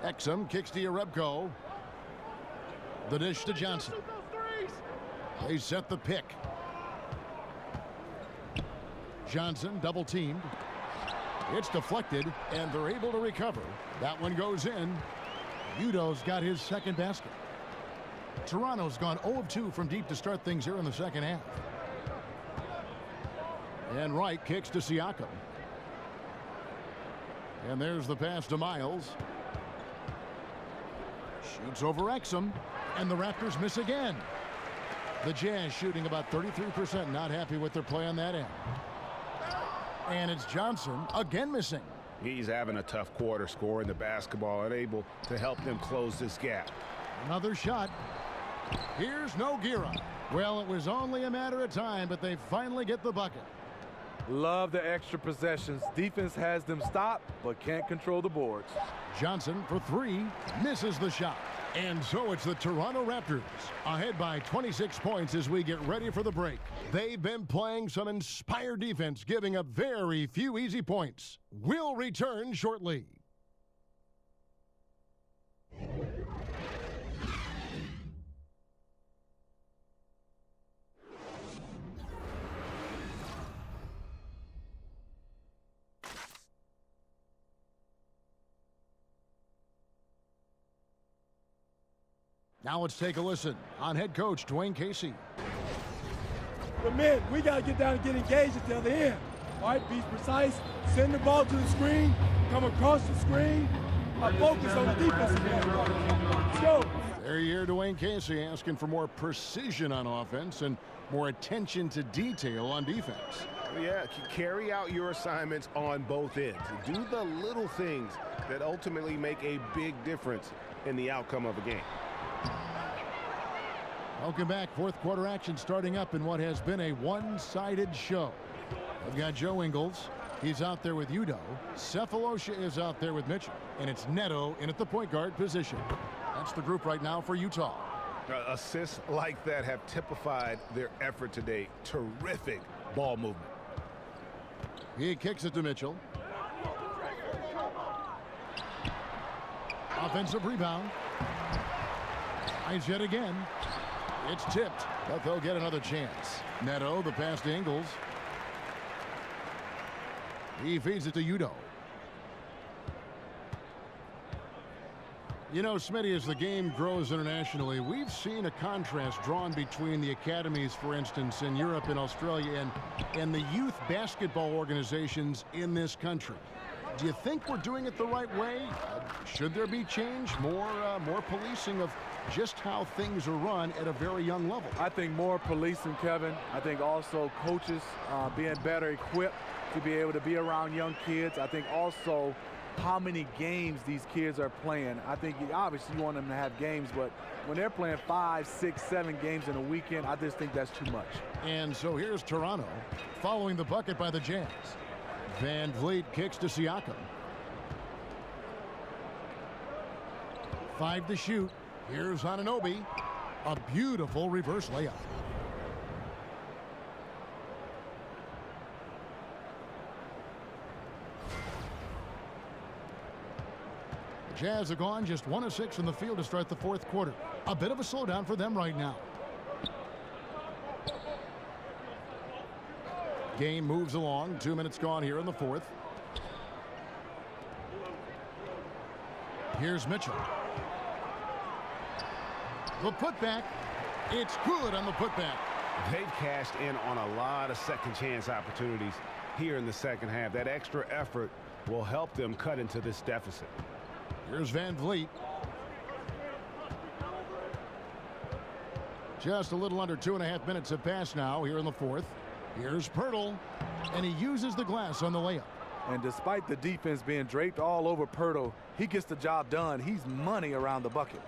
Exum kicks to Jerebko. The dish to Johnson. They set the pick. Johnson double teamed. It's deflected, and they're able to recover. That one goes in. Udo's got his second basket. Toronto's gone 0 of 2 from deep to start things here in the second half. And Wright kicks to Siakam. And there's the pass to Miles. Shoots over Exum, and the Raptors miss again. The Jazz shooting about 33%, not happy with their play on that end. And it's Johnson again missing. He's having a tough quarter, scoring the basketball, unable to help them close this gap. Another shot. Here's Nogueira. Well, it was only a matter of time, but they finally get the bucket. Love the extra possessions. Defense has them stopped, but can't control the boards. Johnson for 3, misses the shot. And so it's the Toronto Raptors, ahead by 26 points as we get ready for the break. They've been playing some inspired defense, giving up very few easy points. We'll return shortly. Now let's take a listen on head coach Dwayne Casey. But man, we got to get down and get engaged at the other end. All right, be precise, send the ball to the screen, come across the screen, focus on the defensive end. Let's go. There you hear Dwayne Casey asking for more precision on offense and more attention to detail on defense. Yeah, carry out your assignments on both ends. Do the little things that ultimately make a big difference in the outcome of a game. Welcome back. Fourth quarter action starting up in what has been a one-sided show. We've got Joe Ingles. He's out there with Udo. Cephalosha is out there with Mitchell. And it's Neto in at the point guard position. That's the group right now for Utah. Assists like that have typified their effort today. Terrific ball movement. He kicks it to Mitchell. Offensive rebound. Finds yet again. It's tipped, but they'll get another chance. Neto, the pass to Ingles. He feeds it to Udo. You know, Smitty, as the game grows internationally, we've seen a contrast drawn between the academies, for instance, in Europe and Australia and the youth basketball organizations in this country. Do you think we're doing it the right way? Should there be change? More policing of just how things are run at a very young level? I think more policing, Kevin. I think also coaches being better equipped to be able to be around young kids. I think also how many games these kids are playing. I think obviously you want them to have games, but when they're playing 5, 6, 7 games in a weekend, I just think that's too much. And so here's Toronto following the bucket by the Jazz. Van Vliet kicks to Siakam. 5 to shoot. Here's Anunoby. A beautiful reverse layup. The Jazz are gone just 1 of 6 from the field to start the fourth quarter. A bit of a slowdown for them right now. Game moves along. 2 minutes gone here in the fourth. Here's Mitchell. The putback. It's good on the putback. They've cashed in on a lot of second chance opportunities here in the second half. That extra effort will help them cut into this deficit. Here's Van Vliet. Just a little under 2.5 minutes have passed now here in the fourth. Here's Pirtle, and he uses the glass on the layup. And despite the defense being draped all over Pirtle, he gets the job done. He's money around the bucket.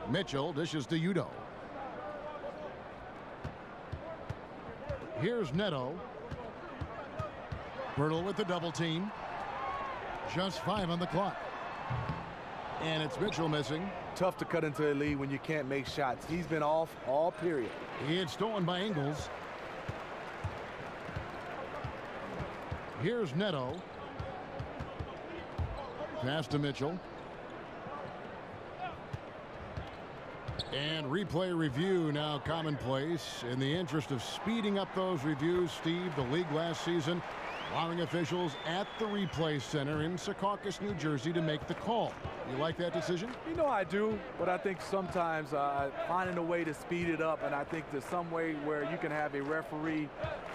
Mitchell dishes to Udo. Here's Neto. Pirtle with the double team. Just 5 on the clock. And it's Mitchell missing. Tough to cut into a lead when you can't make shots. He's been off all period. He had stolen by Ingles. Here's Neto. Pass to Mitchell. And replay review now commonplace. In the interest of speeding up those reviews, Steve, the league last season allowing officials at the replay center in Secaucus, New Jersey to make the call. You like that decision? You know I do, but I think sometimes finding a way to speed it up, and I think there's some way where you can have a referee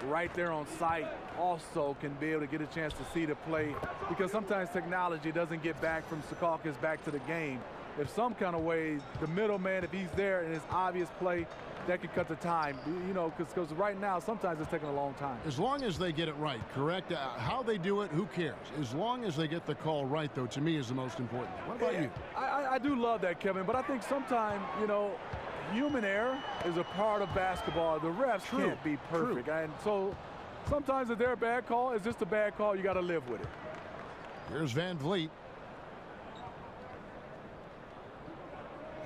right there on site also can be able to get a chance to see the play, because sometimes technology doesn't get back from Secaucus back to the game. If some kind of way, the middleman, if he's there in his obvious play, that could cut the time, you know, because right now sometimes it's taking a long time. As long as they get it right, correct? How they do it, who cares? As long as they get the call right, though, to me is the most important. What about you? I do love that, Kevin, but I think sometimes, you know, human error is a part of basketball. The refs can't be perfect. And so sometimes if they're a bad call, it's just a bad call. You got to live with it. Here's Van Vliet.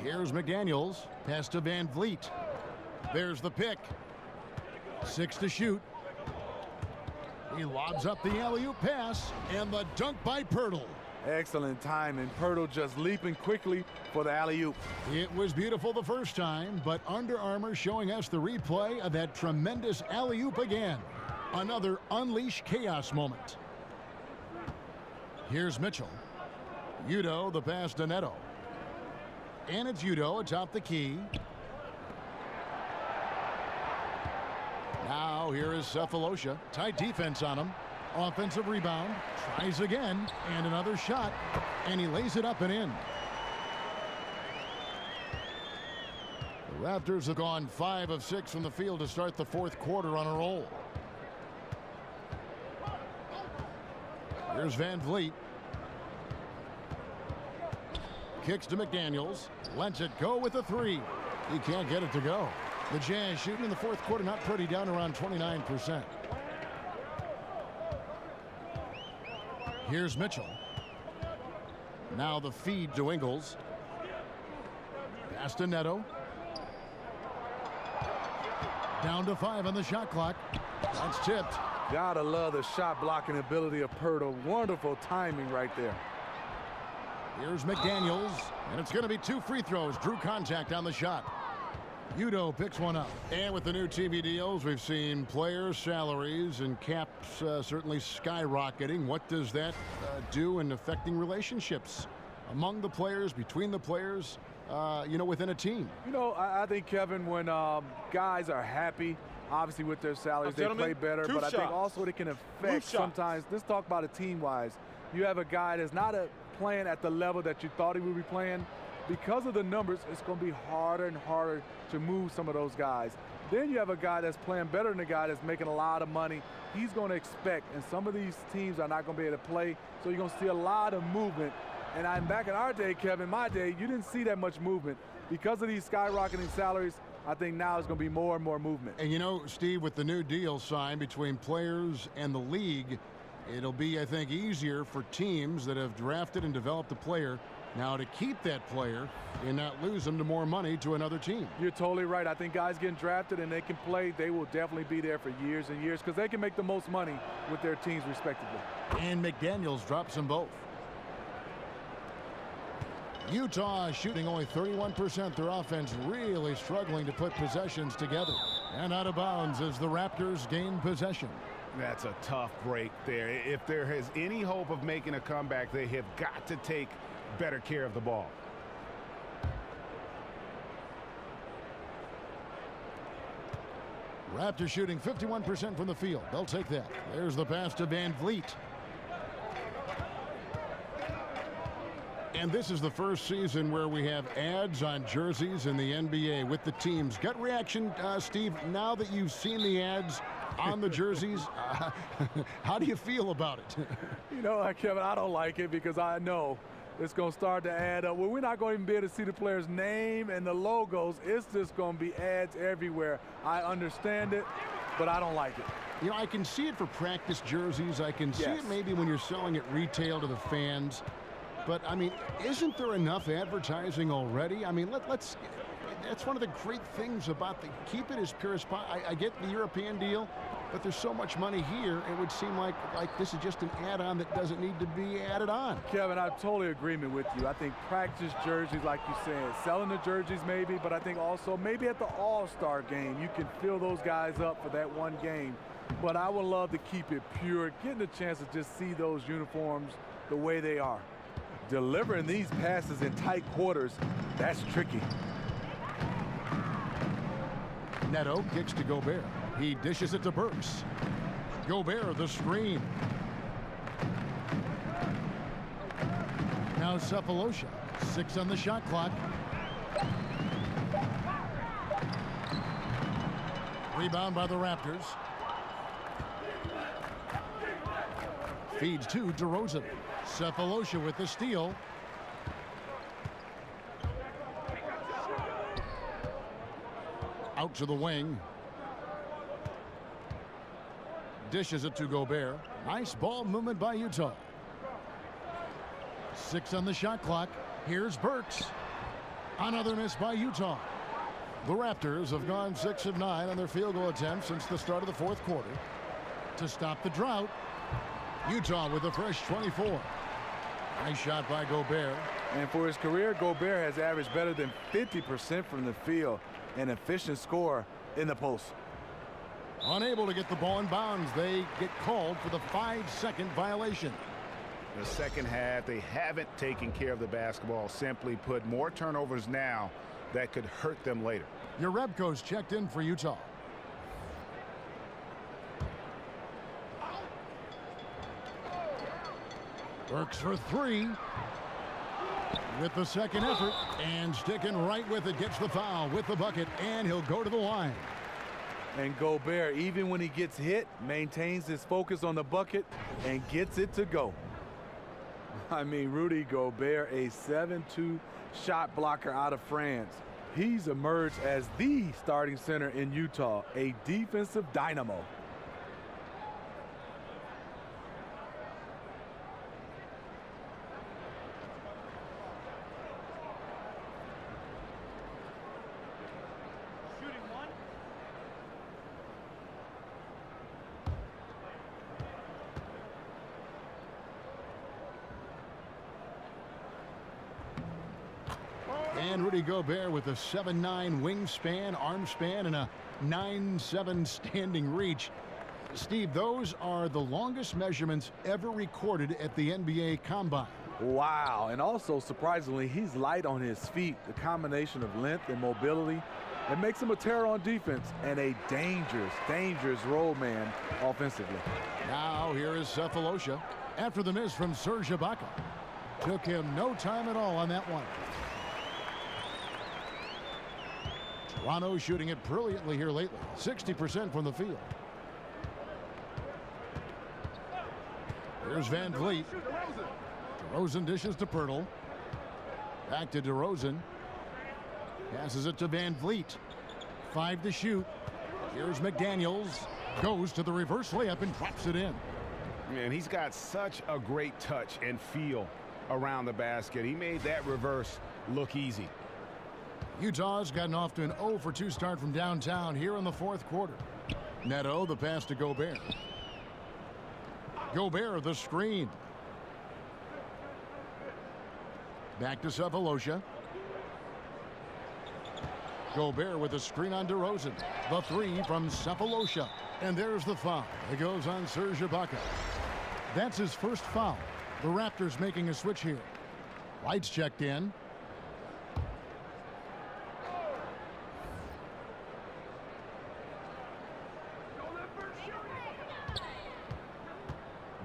Here's McDaniels. Pass to Van Vliet. There's the pick. 6 to shoot. He lobs up the alley-oop pass, and the dunk by Pirtle. Excellent timing. Pirtle just leaping quickly for the alley-oop. It was beautiful the first time, but Under Armour showing us the replay of that tremendous alley-oop again. Another unleash chaos moment. Here's Mitchell. Udo, the pass to Neto. And it's Udo atop the key. Now here is Cephalosha. Tight defense on him. Offensive rebound. Tries again. And another shot. And he lays it up and in. The Raptors have gone 5 of 6 from the field to start the fourth quarter on a roll. Here's Van Vliet. Kicks to McDaniels. Lets it go with a 3. He can't get it to go. The Jazz shooting in the fourth quarter not pretty, down around 29%. Here's Mitchell. Now the feed to Ingles. Pass to Neto. Down to 5 on the shot clock. That's tipped. Gotta love the shot blocking ability of Pirtle. Wonderful timing right there. Here's McDaniels, and it's going to be 2 free throws. Drew contact on the shot. Udo picks one up. And with the new TV deals, we've seen players' salaries and caps certainly skyrocketing. What does that do in affecting relationships among the players, between the players, within a team? I think, Kevin, when guys are happy, obviously with their salaries, they play better. But I think also it can affect sometimes. Let's talk about it team-wise. You have a guy that's not playing at the level that you thought he would be playing. Because of the numbers, it's going to be harder and harder to move some of those guys. Then you have a guy that's playing better than a guy that's making a lot of money. He's going to expect, and some of these teams are not going to be able to play, so you're going to see a lot of movement. And back in our day, Kevin, my day, you didn't see that much movement. Because of these skyrocketing salaries, I think now it's going to be more and more movement. And Steve, with the new deal signed between players and the league, it'll be, I think, easier for teams that have drafted and developed a player now to keep that player and not lose them to more money to another team. You're totally right. I think guys getting drafted and they can play, they will definitely be there for years and years because they can make the most money with their teams respectively. And McDaniels drops them both. Utah shooting only 31%. Their offense really struggling to put possessions together. And out of bounds as the Raptors gain possession. That's a tough break there. If there is any hope of making a comeback, they have got to take better care of the ball. Raptors shooting 51% from the field. They'll take that. There's the pass to Van Vliet. And this is the first season where we have ads on jerseys in the NBA with the teams. Gut reaction, Steve, now that you've seen the ads on the jerseys, how do you feel about it? Kevin, I don't like it because I know it's going to start to add up. Well, we're not going to even be able to see the player's name and the logos. It's just going to be ads everywhere. I understand it, but I don't like it. I can see it for practice jerseys. I can see it maybe when you're selling it retail to the fans. But, isn't there enough advertising already? That's one of the great things about keep it as pure as possible. I get the European deal, but there's so much money here, it would seem like this is just an add-on that doesn't need to be added on. Kevin, I'm totally agreement with you. I think practice jerseys, like you said, selling the jerseys maybe, but I think also maybe at the All-Star game, you can fill those guys up for that one game. But I would love to keep it pure, getting a chance to just see those uniforms the way they are. Delivering these passes in tight quarters, that's tricky. Neto kicks to Gobert. He dishes it to Burks. Gobert, the screen. Now Cephalosha. 6 on the shot clock. Rebound by the Raptors. Feeds to DeRozan. Cephalosha with the steal. Out to the wing. Dishes it to Gobert. Nice ball movement by Utah. 6 on the shot clock. Here's Burks. Another miss by Utah. The Raptors have gone 6 of 9 on their field goal attempts since the start of the fourth quarter. To stop the drought, Utah with a fresh 24. Nice shot by Gobert. And for his career, Gobert has averaged better than 50% from the field, an efficient scorer in the post. Unable to get the ball in bounds, they get called for the 5-second violation. The second half, they haven't taken care of the basketball. Simply put, more turnovers now that could hurt them later. Jerebko's checked in for Utah. Works for 3. With the second effort, and sticking right with it, gets the foul with the bucket, and he'll go to the line. And Gobert, even when he gets hit, maintains his focus on the bucket and gets it to go. I mean, Rudy Gobert, a 7-2 shot blocker out of France. He's emerged as the starting center in Utah, a defensive dynamo. And Rudy Gobert with a 7'9" wingspan, arm span, and a 9'7" standing reach. Steve, those are the longest measurements ever recorded at the NBA Combine. Wow, and also surprisingly, he's light on his feet. The combination of length and mobility, it makes him a terror on defense and a dangerous role man offensively. Now here is Cephalosha after the miss from Serge Ibaka. Took him no time at all on that one. Toronto shooting it brilliantly here lately, 60% from the field. Here's Van Vliet. DeRozan dishes to Pirtle. Back to DeRozan. Passes it to Van Vliet. 5 to shoot. Here's McDaniels. Goes to the reverse layup and drops it in. Man, he's got such a great touch and feel around the basket. He made that reverse look easy. Utah's gotten off to an 0 for 2 start from downtown here in the fourth quarter. Neto, the pass to Gobert. Gobert, the screen. Back to Cephalosha. Gobert with a screen on DeRozan. The 3 from Cephalosha. And there's the foul. It goes on Serge Ibaka. That's his first foul. The Raptors making a switch here. White's checked in.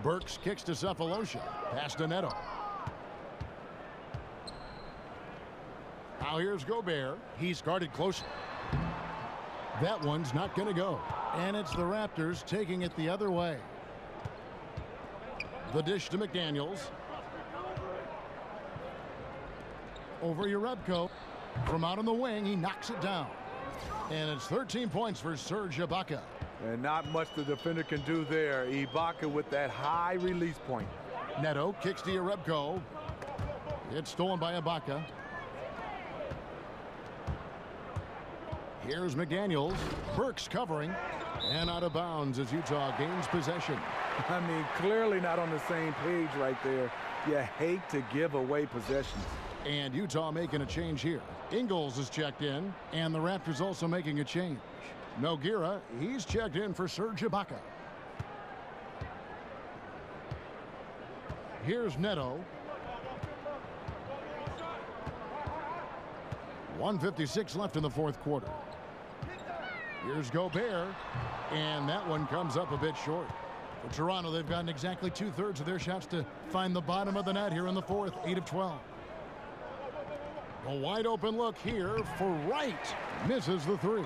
Burks kicks to Cephalosha. Pass to Neto. Now here's Gobert. He's guarded close. That one's not going to go. And it's the Raptors taking it the other way. The dish to McDaniels. Over Jerebko. From out on the wing, he knocks it down. And it's 13 points for Serge Ibaka. And not much the defender can do there. Ibaka with that high release point. Neto kicks to Jerebko. It's stolen by Ibaka. Here's McDaniels. Burks covering. And out of bounds as Utah gains possession. I mean, clearly not on the same page right there. You hate to give away possessions. And Utah making a change here. Ingles is checked in. And the Raptors also making a change. Nogueira, he's checked in for Serge Ibaka. Here's Neto. 1:56 left in the fourth quarter. Here's Gobert. And that one comes up a bit short. For Toronto, they've gotten exactly 2/3 of their shots to find the bottom of the net here in the fourth, 8 of 12. A wide open look here for Wright. Misses the 3.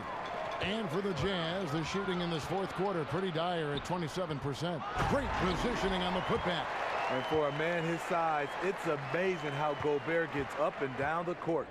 And for the Jazz, the shooting in this fourth quarter pretty dire at 27%. Great positioning on the putback. And for a man his size, it's amazing how Gobert gets up and down the court.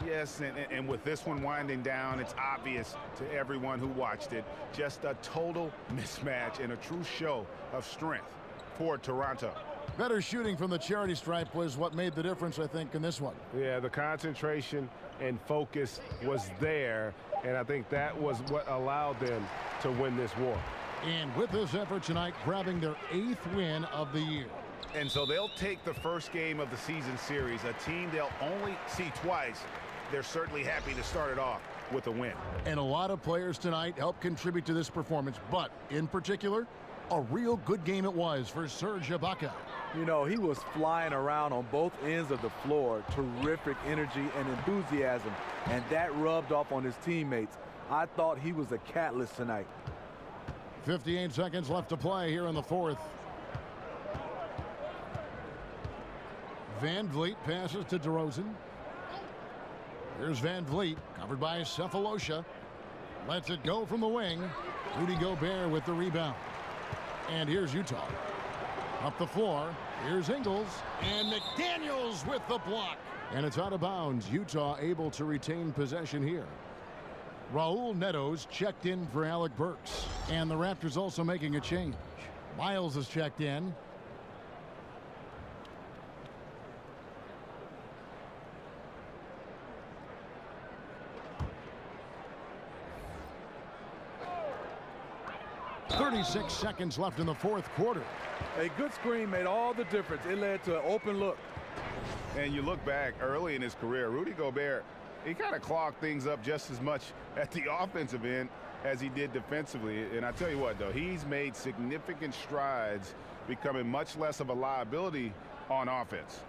Yes, and with this one winding down, it's obvious to everyone who watched it. Just a total mismatch and a true show of strength for Toronto. Better shooting from the charity stripe was what made the difference, I think, in this one. Yeah, the concentration and focus was there, and I think that was what allowed them to win this war. And with this effort tonight, grabbing their 8th win of the year. And so they'll take the first game of the season series, a team they'll only see twice. They're certainly happy to start it off with a win. And a lot of players tonight helped contribute to this performance, but in particular, a real good game it was for Serge Ibaka. You know, he was flying around on both ends of the floor. Terrific energy and enthusiasm, and that rubbed off on his teammates. I thought he was a catalyst tonight. 58 seconds left to play here in the 4th. Van Vliet passes to DeRozan. Here's Van Vliet, covered by Cephalosha. Lets it go from the wing. Rudy Gobert with the rebound. And here's Utah. Up the floor, here's Ingles, and McDaniels with the block. And it's out of bounds. Utah able to retain possession here. Raul Neto's checked in for Alec Burks. And the Raptors also making a change. Miles is checked in. .36 seconds left in the 4th quarter. A good screen made all the difference. It led to an open look. And you look back early in his career, Rudy Gobert, he kind of clogged things up just as much at the offensive end as he did defensively. And I tell you what, though, he's made significant strides, becoming much less of a liability on offense.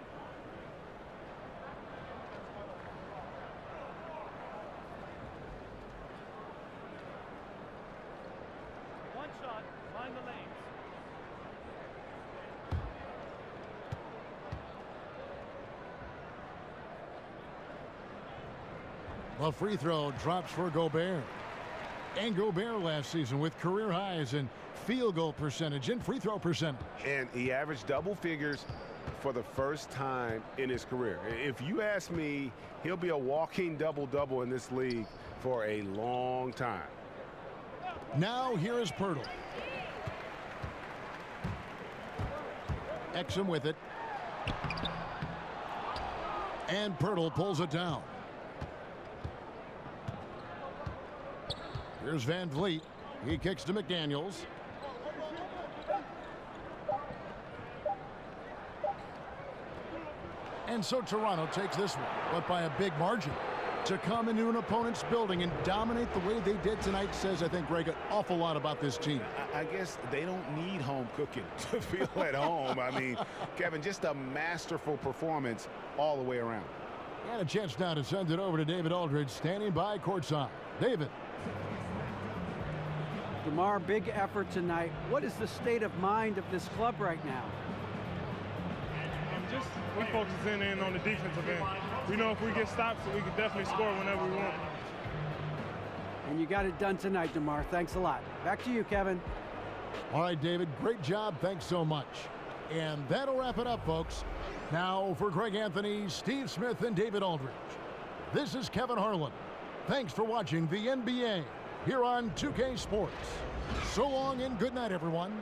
One shot, find the lanes. The free throw drops for Gobert. And Gobert last season with career highs in field goal percentage and free throw percentage. And he averaged double figures for the first time in his career. If you ask me, he'll be a walking double-double in this league for a long time. Now here is Pirtle. Exum with it. And Pirtle pulls it down. Here's Van Vliet. He kicks to McDaniels. And so Toronto takes this one, but by a big margin. To come into an opponent's building and dominate the way they did tonight says, I think, Greg, an awful lot about this team. I guess they don't need home cooking to feel at home. I mean, Kevin, just a masterful performance all the way around. And a chance now to send it over to David Aldridge, standing by courtside. David. DeMar, big effort tonight. What is the state of mind of this club right now? We're focusing in on the defensive end. We know if we get stops, we can definitely score whenever we want. And you got it done tonight, DeMar. Thanks a lot. Back to you, Kevin. All right, David, great job. Thanks so much. And that'll wrap it up, folks. Now for Greg Anthony, Steve Smith, and David Aldridge, this is Kevin Harlan. Thanks for watching the NBA here on 2K Sports. So long and good night, everyone.